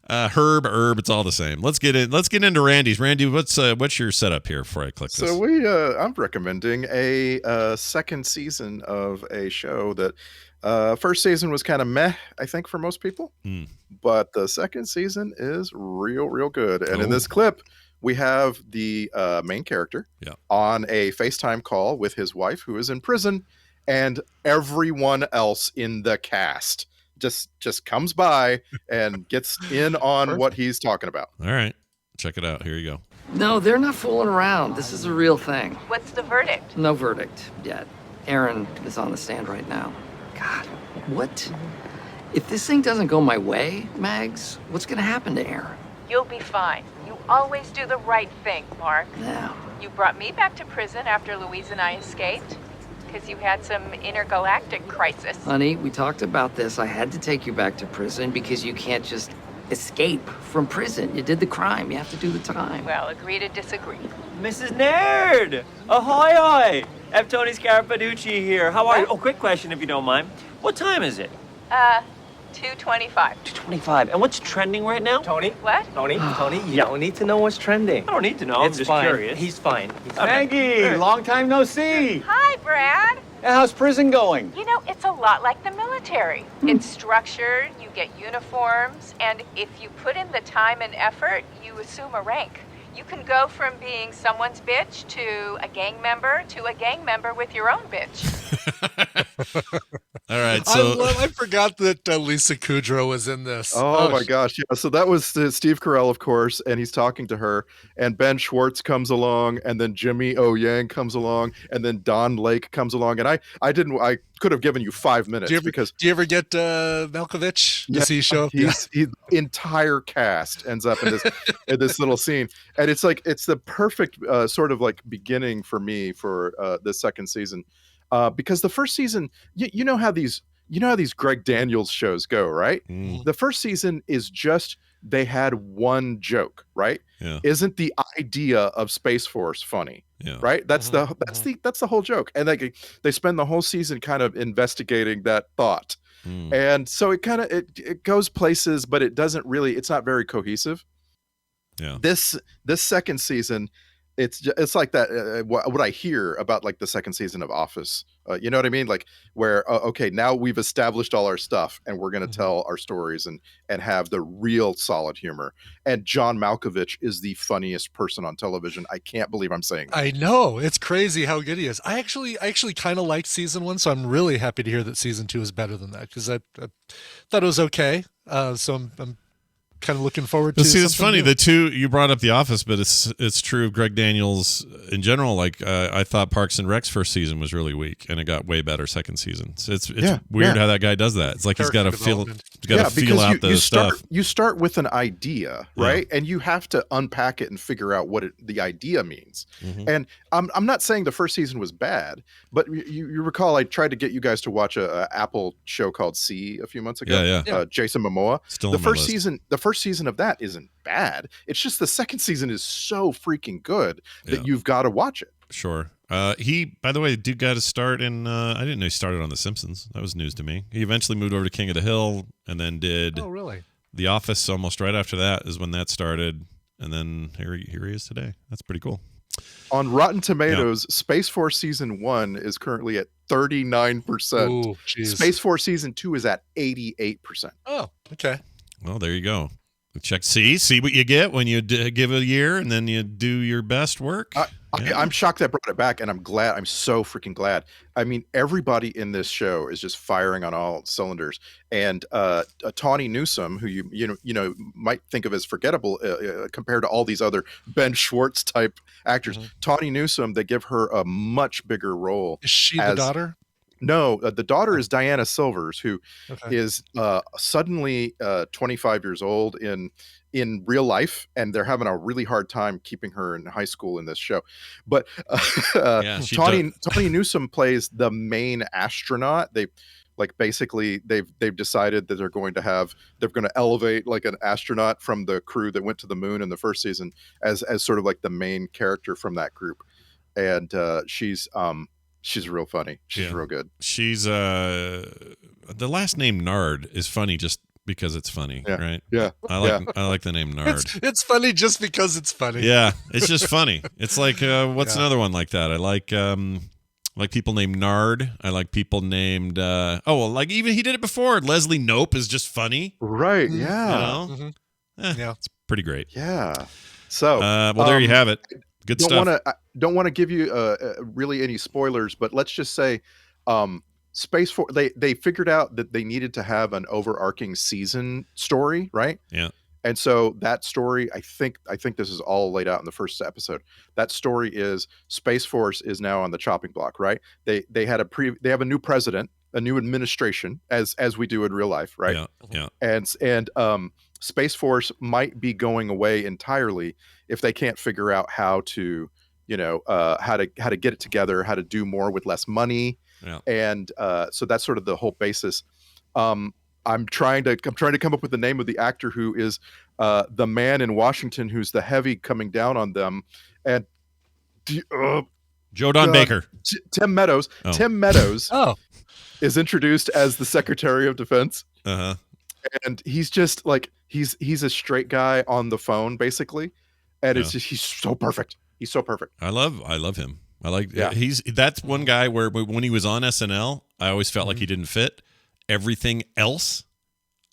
Herb, it's all the same. Let's get into Randy's. Randy, what's your setup here before I click this? So I'm recommending a second season of a show that first season was kind of meh, I think, for most people, but the second season is real good. And in this clip, we have the main character on a FaceTime call with his wife, who is in prison, and everyone else in the cast just comes by and gets in on what he's talking about. All right, check it out. Here you go. No, they're not fooling around. This is a real thing. What's the verdict? No verdict yet. Aaron is on the stand right now. God, what? If this thing doesn't go my way, Mags, what's gonna happen to Aaron? You'll be fine. You always do the right thing, Mark. Yeah. You brought me back to prison after Louise and I escaped. Because you had some intergalactic crisis. Honey, we talked about this. I had to take you back to prison because you can't just escape from prison. You did the crime. You have to do the time. Well, agree to disagree. Mrs. Nerd! Ahoy! F. Tony Scarapaducci here. How are you? Oh, quick question if you don't mind. What time is it? 2:25. 2:25. And what's trending right now? Tony? What? Tony, you don't need to know what's trending. I don't need to know. I'm just curious. He's fine. Maggie, long time no see. Hi, Brad. How's prison going? You know, it's a lot like the military. It's structured, you get uniforms, and if you put in the time and effort, you assume a rank. You can go from being someone's bitch to a gang member with your own bitch. All right, so I forgot that Lisa Kudrow was in this. Oh my gosh, yeah. So that was Steve Carell, of course, and he's talking to her, and Ben Schwartz comes along, and then Jimmy O Yang comes along, and then Don Lake comes along, and I could have given you 5 minutes do you ever get Malkovich? Does he show up? His entire cast ends up in this little scene, and it's the perfect sort of like beginning for me for the second season. Because the first season, you know how these Greg Daniels shows go, right? The first season is just they had one joke, right? Yeah. Isn't the idea of Space Force funny? Yeah. Right? That's the whole joke, and they spend the whole season kind of investigating that thought, and so it goes places, but it doesn't really. It's not very cohesive. Yeah. This second season. It's like that. What I hear about like the second season of Office, you know what I mean? Like where okay, now we've established all our stuff, and we're going to tell our stories and have the real solid humor. And John Malkovich is the funniest person on television. I can't believe I'm saying that. I know, it's crazy how good he is. I actually kind of liked season 1, so I'm really happy to hear that season 2 is better than that because I thought it was okay. So I'm kind of looking forward to. See, it's funny. New. The two you brought up The Office, but it's true of Greg Daniels in general. Like I thought Parks and Rec's first season was really weak, and it got way better second season. So it's weird how that guy does that. It's like he's got to feel out the stuff. You start with an idea, right? And you have to unpack it and figure out what the idea means. And I'm not saying the first season was bad, but you recall I tried to get you guys to watch a Apple show called C a few months ago. Jason Momoa. Still the on my first list. season. The first season of that isn't bad. It's just the second season is so freaking good that you've got to watch it. Sure. He, by the way, dude got his start in. I didn't know he started on The Simpsons. That was news to me. He eventually moved over to King of the Hill, and then did. Oh, really? The Office almost right after that is when that started, and then here he is today. That's pretty cool. On Rotten Tomatoes, Space Force Season 1 is currently at 39%. Ooh, geez. Space Force Season 2 is at 88%. Oh, okay. Well, there you go. See what you get when you give it a year and then you do your best work. I'm shocked that brought it back, and I'm glad. I'm so freaking glad. I mean, everybody in this show is just firing on all cylinders. And Tawny Newsome, who you know might think of as forgettable compared to all these other Ben Schwartz type actors, Tawny Newsome, they give her a much bigger role. Is she the daughter? No, the daughter is Diana Silvers, who is suddenly 25 years old in real life, and they're having a really hard time keeping her in high school in this show. But Tawny Newsome plays the main astronaut. They've decided that they're going to elevate like an astronaut from the crew that went to the moon in the first season as sort of like the main character from that group. And she's real funny. She's real good. She's the last name Nard is funny just because it's funny, right? Yeah. I like the name Nard. It's funny just because it's funny. Yeah, it's just funny. It's like what's another one like that? I like people named Nard. I like people named like even he did it before. Leslie Knope is just funny. Right. Yeah. You know? It's pretty great. Yeah. So there you have it. Good stuff. Don't want to give you really any spoilers, but let's just say Space Force, they figured out that they needed to have an overarching season story, right? Yeah. And so that story, I think this is all laid out in the first episode. That story is Space Force is now on the chopping block, right? They have a new president, a new administration, as we do in real life, right? Yeah. And Space Force might be going away entirely if they can't figure out how to, how to get it together, how to do more with less money. Yeah. And so that's sort of the whole basis. I'm trying to come up with the name of the actor who is the man in Washington who's the heavy coming down on them. And Joe Don Baker. Tim Meadows. Oh. Tim Meadows is introduced as the Secretary of Defense. Uh-huh. And he's just like he's a straight guy on the phone, basically. And it's just he's so perfect. He's so perfect. I love him. That's one guy where when he was on SNL, I always felt like he didn't fit. Everything else,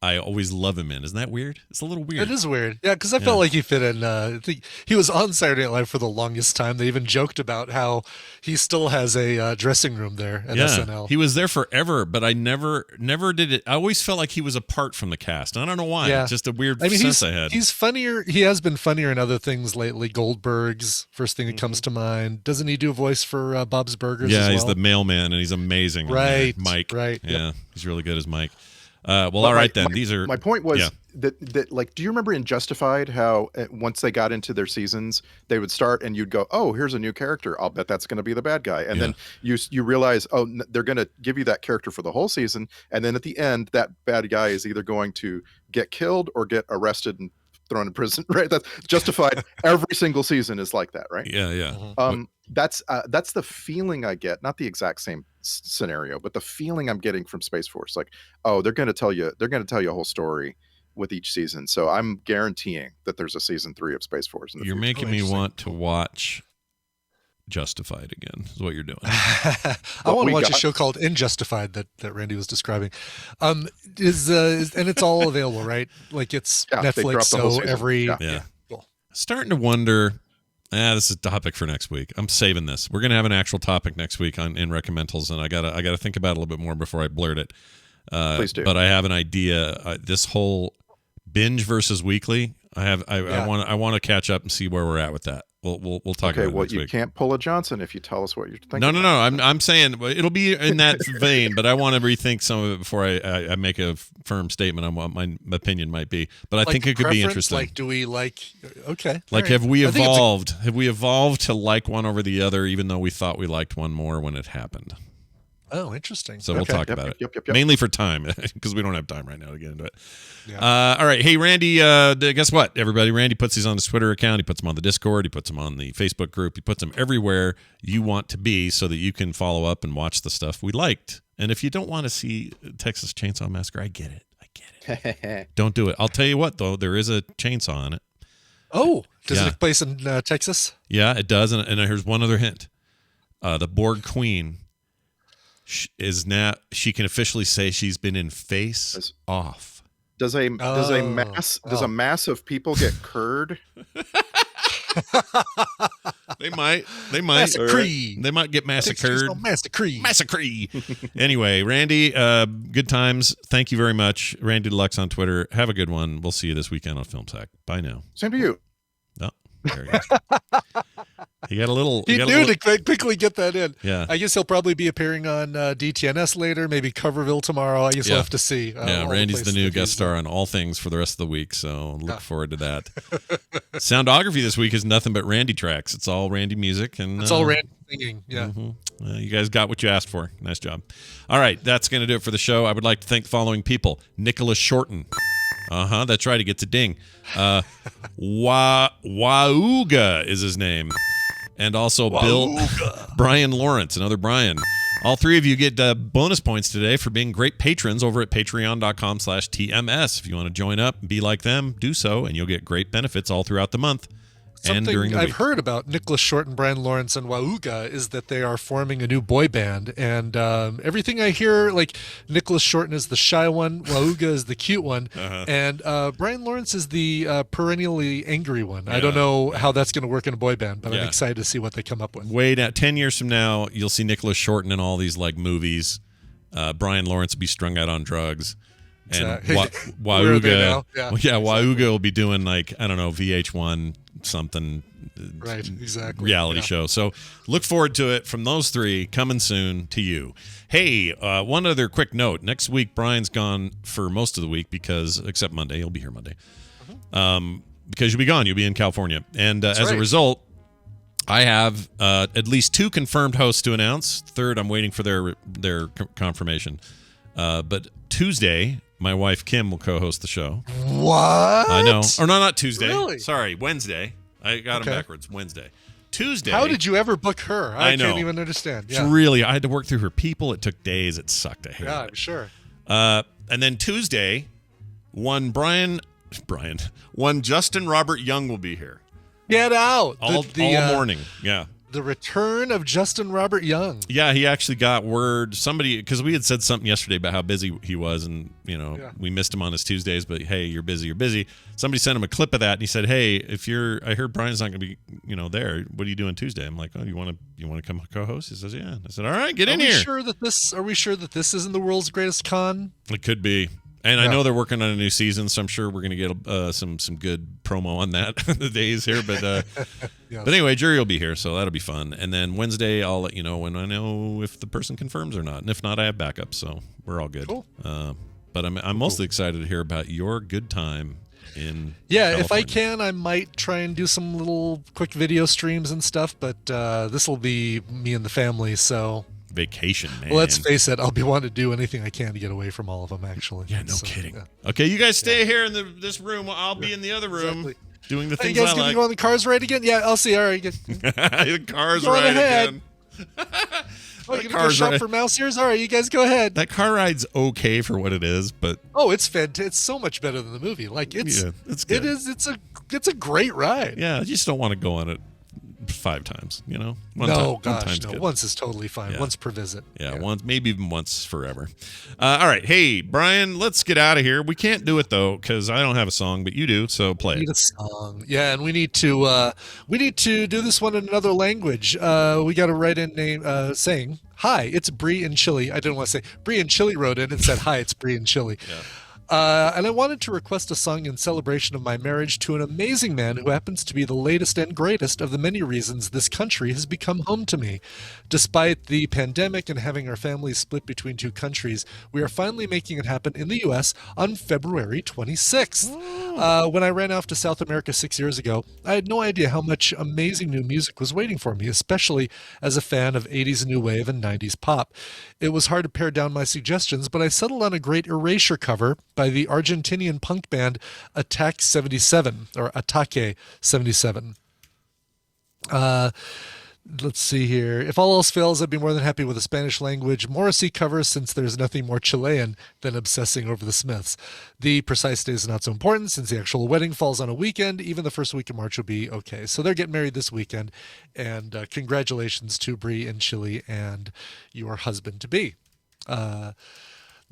I always love him in. Isn't that weird? It's a little weird. It is weird. Yeah, because I felt like he fit in. I think he was on Saturday Night Live for the longest time. They even joked about how he still has a dressing room there at SNL. He was there forever, but I never did it. I always felt like he was apart from the cast. I don't know why. Yeah. It's just a weird sense I had. He's funnier. He has been funnier in other things lately. Goldberg's first thing that comes to mind. Doesn't he do a voice for Bob's Burgers? Yeah, as he's well? the mailman, and he's amazing. Right, Mike. Right. Yeah, he's really good as Mike. All right then. These are my point was that like, do you remember in Justified how once they got into their seasons, they would start and you'd go, oh, here's a new character. I'll bet that's going to be the bad guy. And then you realize, oh, they're going to give you that character for the whole season. And then at the end, that bad guy is either going to get killed or get arrested and thrown in prison. Right? That's Justified. Every single season is like that, right? Yeah. That's the feeling I get. Not the exact same scenario, but the feeling I'm getting from Space Force. Like, oh, they're going to tell you a whole story with each season. So I'm guaranteeing that there's a season 3 of Space Force. You're making me want to watch Justified again. Is what you're doing. I want to watch a show called Injustified that Randy was describing. And it's all available, right? Like it's Netflix. So every Cool. Starting to wonder. This is a topic for next week. I'm saving this. We're gonna have an actual topic next week in recommendals, and I gotta think about it a little bit more before I blurt it. Please do. But I have an idea. This whole binge versus weekly. I want to catch up and see where we're at with that. We'll talk about it next you week. Can't pull a Johnson if you tell us what you're thinking. No. I'm saying it'll be in that vein, but I want to rethink some of it before I make a firm statement on what my opinion might be. But I think it could be interesting. Like, do we like? Okay. Like, have we evolved? Have we evolved to like one over the other, even though we thought we liked one more when it happened? Oh, interesting. So we'll talk about it. Yep. Mainly for time, because we don't have time right now to get into it. Yeah. All right. Hey, Randy, guess what, everybody? Randy puts these on his Twitter account. He puts them on the Discord. He puts them on the Facebook group. He puts them everywhere you want to be so that you can follow up and watch the stuff we liked. And if you don't want to see Texas Chainsaw Massacre, I get it. Don't do it. I'll tell you what, though. There is a chainsaw on it. Oh, does it take place in Texas? Yeah, it does. And here's one other hint. The Borg Queen is now, she can officially say she's been in Face Off. Does a mass of people get curd? They might. Massacre. They might get massacred. Massacre. Anyway, Randy, good times. Thank you very much. Randy Deluxe on Twitter. Have a good one. We'll see you this weekend on Film Sack. Bye now. Same to you. Oh, there he goes. He got a little. He knew to quickly get that in. Yeah. I guess he'll probably be appearing on DTNS later, maybe Coverville tomorrow. I guess we'll have to see. Yeah, Randy's the new guest star on all things for the rest of the week, so look forward to that. Soundography this week is nothing but Randy tracks. It's all Randy music. And it's all Randy singing, yeah. You guys got what you asked for. Nice job. All right, that's going to do it for the show. I would like to thank the following people. Nicholas Shorten. That's right. He gets a ding. Wauga is his name. And also Brian Lawrence, another Brian. All three of you get bonus points today for being great patrons over at patreon.com/TMS. If you want to join up and be like them, do so, and you'll get great benefits all throughout the month. And during the I've week. heard about Nicholas Short and Brian Lawrence and Wauga is that they are forming a new boy band. And everything I hear, like Nicholas Shorten is the shy one, Wauga is the cute one, and Brian Lawrence is the perennially angry one. I don't know how that's going to work in a boy band, but I'm excited to see what they come up with. Wait, 10 years from now, you'll see Nicholas Shorten in all these like movies. Brian Lawrence will be strung out on drugs. And Wauga, Wauga will be doing like, I don't know, VH1 something, right? Exactly. Reality show. So look forward to it from those three coming soon to you. Hey, one other quick note. Next week, Brian's gone for most of the week except Monday. He'll be here Monday. Because you'll be gone. You'll be in California. And as a result, I have at least 2 confirmed hosts to announce. Third, I'm waiting for their confirmation. But Tuesday, my wife Kim will co-host the show. What? I know. Or no, not Tuesday. Really? Sorry, Wednesday. I got them backwards. Wednesday. Tuesday. How did you ever book her? I know. Can't even understand. It's really, I had to work through her people. It took days. It sucked. I hated it. I'm sure. And then Tuesday, one Justin Robert Young will be here. Get out. All morning. Yeah. The return of Justin Robert Young. Yeah, he actually got word. Because we had said something yesterday about how busy he was, and we missed him on his Tuesdays. But hey, you're busy. Somebody sent him a clip of that, and he said, "Hey, I heard Brian's not going to be, there. What are you doing Tuesday?" I'm like, "Oh, you want to come co-host?" He says, "Yeah." I said, "All right, get in here." Are we sure that this isn't the world's greatest con? It could be. And I know they're working on a new season, so I'm sure we're going to get some good promo on that the days here. But but anyway, Jerry will be here, so that'll be fun. And then Wednesday, I'll let you know when I know if the person confirms or not. And if not, I have backup, so we're all good. Cool. But I'm mostly excited to hear about your good time in California. If I can, I might try and do some little quick video streams and stuff. But this will be me and the family, so... Vacation, man. Well, let's face it, I'll be wanting to do anything I can to get away from all of them, actually. Yeah, no kidding. Yeah. Okay, you guys stay here in this room. I'll be in the other room doing the things I like. You guys gonna go on the Cars ride again? Yeah, I'll see. All right. The Cars ride again. Oh, you're gonna go shop for mouse ears? All right, you guys go ahead. That car ride's okay for what it is, but it's fantastic. It's so much better than the movie. Like it's good. It's a great ride. Yeah, you just don't want to go on it 5 times, no. Good. Once is totally fine. Once per visit. Yeah, once, maybe even once forever. All right, hey Brian, let's get out of here. We can't do it though because I don't have a song, but you do, so play it. We need a song, and we need to do this one in another language. We got to write in saying hi, it's Bree and Chili. I didn't want to say Bree and Chili wrote in and said hi, it's Bree and Chili. Yeah. And I wanted to request a song in celebration of my marriage to an amazing man who happens to be the latest and greatest of the many reasons this country has become home to me. Despite the pandemic and having our families split between 2 countries, we are finally making it happen in the U.S. on February 26th. When I ran off to South America 6 years ago, I had no idea how much amazing new music was waiting for me, especially as a fan of 80s new wave and 90s pop. It was hard to pare down my suggestions, but I settled on a great Erasure cover by the Argentinian punk band Attack 77 or Ataque 77. Let's see here. If all else fails, I'd be more than happy with a Spanish language Morrissey cover, since there's nothing more Chilean than obsessing over the Smiths. The precise day is not so important since the actual wedding falls on a weekend. Even the first week of March will be okay. So they're getting married this weekend, and congratulations to Bree and Chili and your husband to be.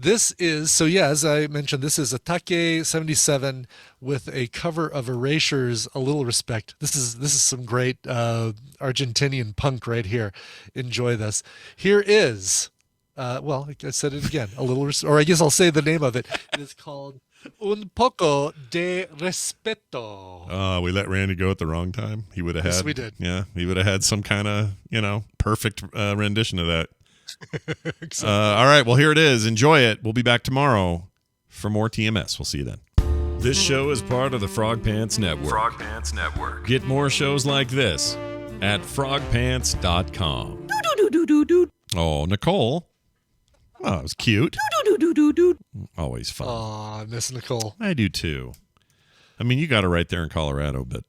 This is, so yeah, as I mentioned, this is a Take 77 with a cover of Erasure's A Little Respect. This is some great Argentinian punk right here. Enjoy this. Here is, well, I said it again, or I guess I'll say the name of it. It is called Un poco de respeto. We let Randy go at the wrong time. He would have had. Yes, we did. Yeah, he would have had some kind of, perfect rendition of that. Exactly. All right, well, here it is. Enjoy it. We'll be back tomorrow for more TMS. We'll see you then. This show is part of the Frog Pants Network. Frog Pants Network. Get more shows like this at frogpants.com. Oh, Nicole. Oh, it was cute. Always fun. Oh, I miss Nicole. I do too. I mean, you got her right there in Colorado, but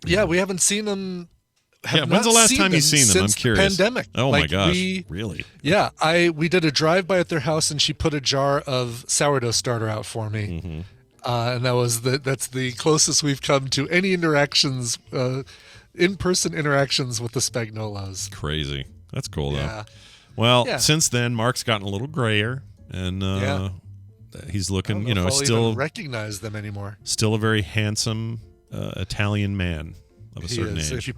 we haven't seen them. When's the last time you've seen them? I'm curious. Pandemic. Oh my gosh, really? Yeah, we did a drive-by at their house, and she put a jar of sourdough starter out for me, and that's the closest we've come to any interactions, in-person interactions with the Spagnolos. Crazy. That's cool though. Well, since then, Mark's gotten a little grayer, and he's looking, still even recognize them anymore. Still a very handsome Italian man of a certain age. If you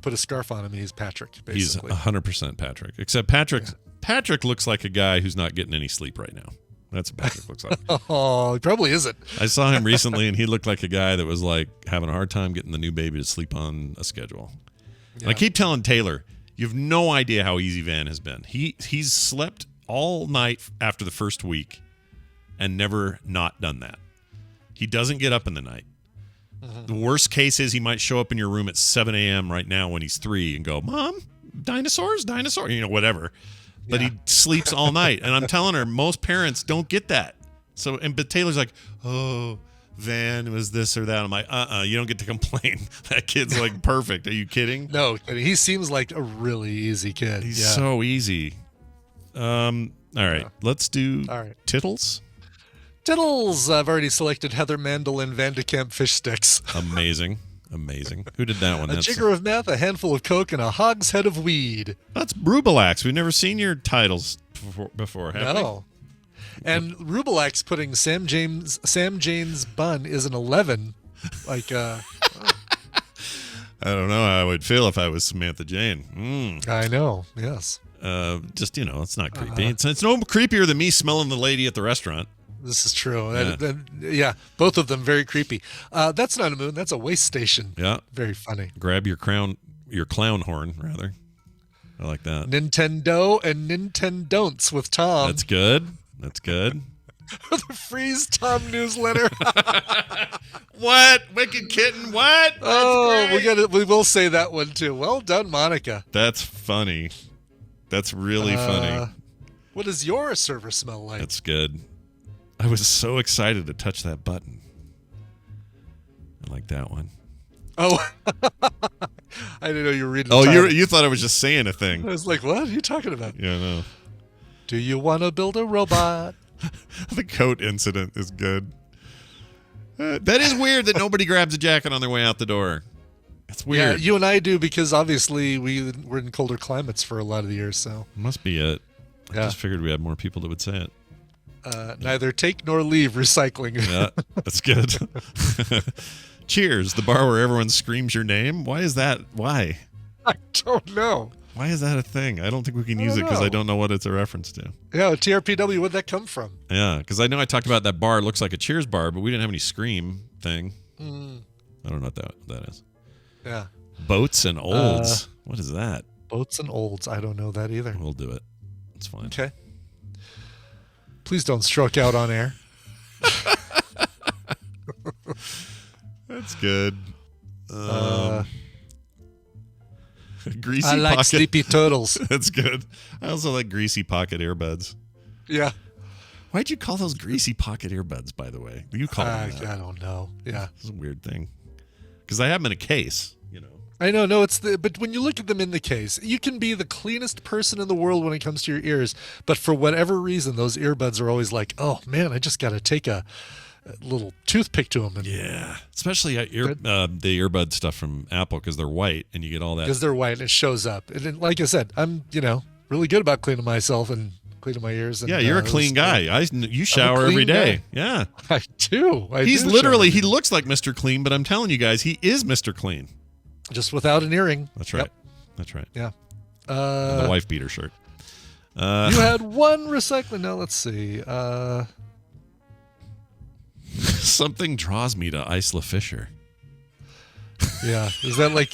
put a scarf on him, he's Patrick. Basically, he's 100% Patrick. Except Patrick looks like a guy who's not getting any sleep right now. That's what Patrick looks like. Oh, he probably isn't. I saw him recently, and he looked like a guy that was like having a hard time getting the new baby to sleep on a schedule. Yeah. And I keep telling Taylor, you have no idea how easy Van has been. He's slept all night after the first week and never not done that. He doesn't get up in the night. The worst case is he might show up in your room at 7 a.m. right now when he's 3 and go, Mom, dinosaurs, whatever. But he sleeps all night. And I'm telling her, most parents don't get that. But Taylor's like, oh, Van was this or that. I'm like, you don't get to complain. That kid's like perfect. Are you kidding? No, he seems like a really easy kid. He's so easy. All right, let's do Tittles. Tittles. I've already selected Heather Mandolin Vandacamp Fishsticks. Amazing. Who did that one? A jigger of meth, a handful of coke, and a hogshead of weed. That's Rubelax. We've never seen your titles before, have we? And Rubelax putting Sam Jane's bun is an 11. Like, I don't know how I would feel if I was Samantha Jane. I know. Yes. Just it's not creepy. It's no creepier than me smelling the lady at the restaurant. This is true. Both of them very creepy. That's not a moon. That's a waste station. Yeah. Very funny. Grab your clown horn, rather. I like that. Nintendo and Nintendon'ts with Tom. That's good. The Freeze Tom newsletter. What? Wicked Kitten, what? We will say that one too. Well done, Monica. That's funny. That's really funny. What does your server smell like? That's good. I was so excited to touch that button. I like that one. Oh, I didn't know you were reading. You thought I was just saying a thing. I was like, what are you talking about? Yeah, no. Do you want to build a robot? The coat incident is good. That is weird that nobody grabs a jacket on their way out the door. It's weird. Yeah, you and I do because obviously we were in colder climates for a lot of the years. So must be it. I just figured we had more people that would say it. Neither take nor leave recycling. Yeah, that's good. Cheers, the bar where everyone screams your name. Why is that? Why? I don't know. Why is that a thing? I don't think we can use it because I don't know what it's a reference to. Yeah, TRPW, where'd that come from? Yeah, because I know I talked about that bar. It looks like a Cheers bar, but we didn't have any scream thing. I don't know what that is. Yeah. Boats and Olds. What is that? Boats and Olds. I don't know that either. We'll do it. It's fine. Okay. Please don't stroke out on air. That's good. Greasy I like pocket. Sleepy Turtles. That's good. I also like Greasy Pocket Earbuds. Yeah. Why'd you call those Greasy Pocket Earbuds, by the way? You call them that. I don't know. Yeah. It's a weird thing. Because I have them in a case, I know. No, but when you look at them in the case, you can be the cleanest person in the world when it comes to your ears. But for whatever reason, those earbuds are always like, oh, man, I just got to take a little toothpick to them. Yeah. Especially the earbud stuff from Apple because they're white and you get all that. Because they're white and it shows up. And then, like I said, I'm, really good about cleaning myself and cleaning my ears. And, yeah, you're a clean guy. You shower every day. Guy. Yeah, I do. He's literally, he looks like Mr. Clean, but I'm telling you guys, he is Mr. Clean. Just without an earring. That's right. Yep. That's right. Yeah. And the wife beater shirt. You had one recycling. Now let's see. Something draws me to Isla Fisher. Yeah, is that like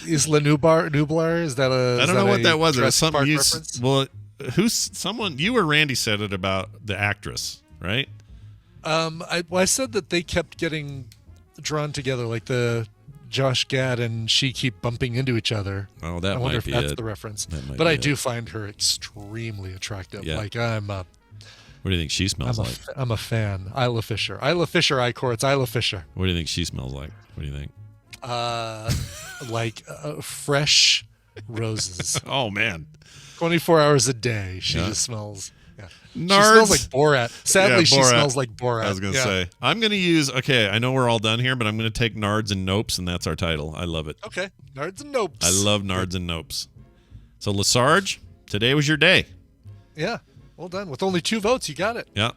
Isla Nublar? Is that a? I don't know what that was. It was something. Well, you or Randy said it about the actress, right? I said that they kept getting drawn together, like the Josh Gad and she keep bumping into each other. Oh, that might be it. I wonder if that's the reference. But I do find her extremely attractive. Yeah. Like I'm. What do you think she smells like? I'm a fan. Isla Fisher. Isla Fisher, Icor. It's Isla Fisher. What do you think she smells like? What do you think? Like fresh roses. Oh, man. 24 hours a day. She just smells. Yeah. Nards. She smells like Borat. Sadly, she Borat. smells like Borat. I was going to say. I'm going to use, I know we're all done here, but I'm going to take Nards and Knopes, and that's our title. I love it. Okay. Nards and Knopes. I love Nards and Knopes. So, Lesarge, today was your day. Yeah. Well done. With only 2 votes, you got it. Yeah.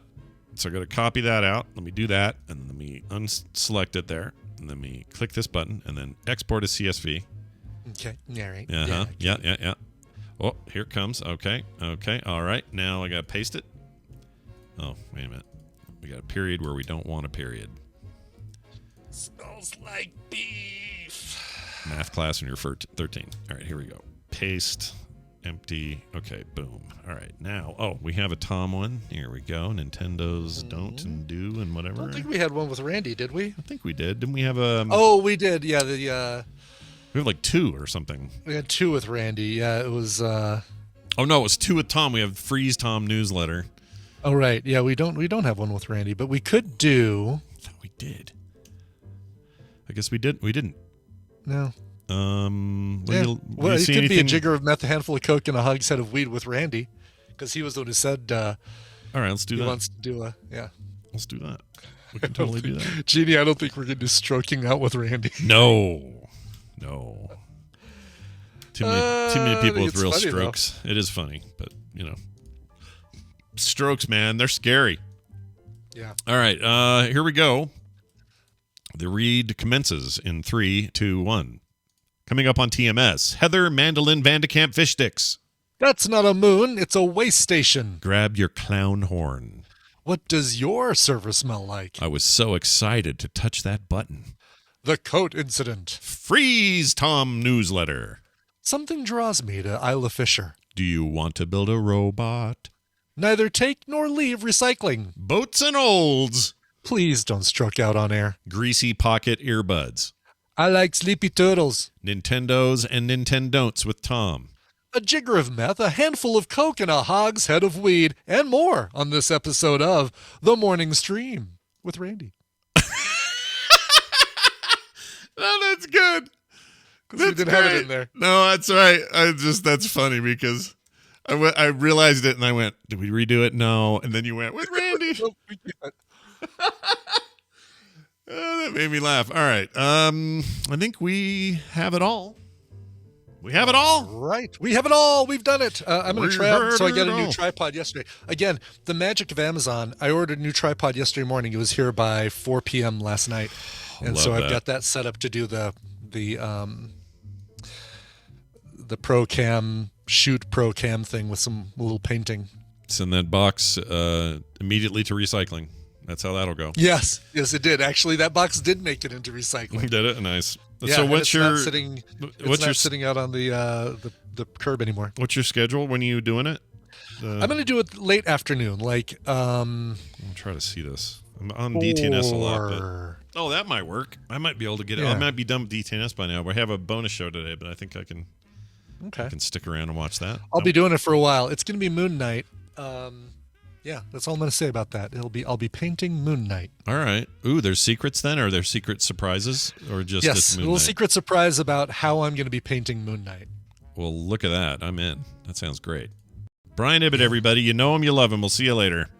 So, I got to copy that out. Let me do that, and then let me unselect it there. And then me click this button, and then export as CSV. Okay. Yeah, right. Uh-huh. Yeah. Oh, here it comes. Okay. All right. Now I got to paste it. Oh, wait a minute. We got a period where we don't want a period. Smells like beef. Math class when you're 13. All right, here we go. Paste. Empty. Okay, boom. All right, now, we have a Tom one. Here we go. Nintendo's don't and do and whatever. I don't think we had one with Randy, did we? I think we did. Didn't we have a... Oh, we did. Yeah, we have like 2 or something. We had 2 with Randy. Yeah, it was... Oh, no, it was 2 with Tom. We have Freeze Tom newsletter. Oh, right. Yeah, we don't have one with Randy, but we could do... I thought we did. I guess we did. We didn't. No. It could be a jigger of meth, a handful of coke, and a hogshead of weed with Randy, because he was the one who said. All right, let's do that. He wants to do Let's do that. We can totally do that. Jeannie, I don't think we're going to do stroking out with Randy. No. Too many people with real funny, strokes. Though. It is funny, but strokes, man, they're scary. Yeah. All right, here we go. The read commences in 3, 2, 1. Coming up on TMS, Heather Mandolin Vandacamp Fishsticks. That's not a moon, it's a waste station. Grab your clown horn. What does your server smell like? I was so excited to touch that button. The coat incident. Freeze Tom newsletter. Something draws me to Isla Fisher. Do you want to build a robot? Neither take nor leave recycling. Boats and olds. Please don't stroke out on air. Greasy Pocket Earbuds. I like Sleepy Turtles. Nintendos and Nintendon'ts with Tom. A jigger of meth, a handful of coke, and a hogshead of weed, and more on this episode of The Morning Stream with Randy. No, that's good. Because we didn't have it in there. No, that's right. That's funny because I realized it and I went, did we redo it? No. And then you went, with Randy. That made me laugh. All right. I think we have it all. We have it all. Right. We have it all. We've done it. I'm going to try out. So I got a new tripod yesterday. Again, the magic of Amazon. I ordered a new tripod yesterday morning. It was here by 4 p.m. last night. And so I've got that set up to do the pro cam, shoot pro cam thing with some little painting. Send that box immediately to recycling. That's how that'll go. Yes, it did. Actually, that box did make it into recycling. Did it? Nice. Yeah, so what's your not sitting out on the curb anymore? What's your schedule? When are you doing it? I'm going to do it late afternoon. Like I'll try to see this. I'm on DTNS a lot. But, that might work. I might be able to get it. I might be done with DTNS by now. But I have a bonus show today, but I think I can. Okay. I can stick around and watch that. I'll be doing it for a while. It's going to be Moon Knight. Yeah, that's all I'm going to say about that. I'll be painting Moon Knight. All right. Ooh, there's secrets then? Are there secret surprises or just yes, Moon a little Knight? Secret surprise about how I'm going to be painting Moon Knight. Well, look at that. I'm in. That sounds great. Brian Ibbett, everybody. You know him, you love him. We'll see you later.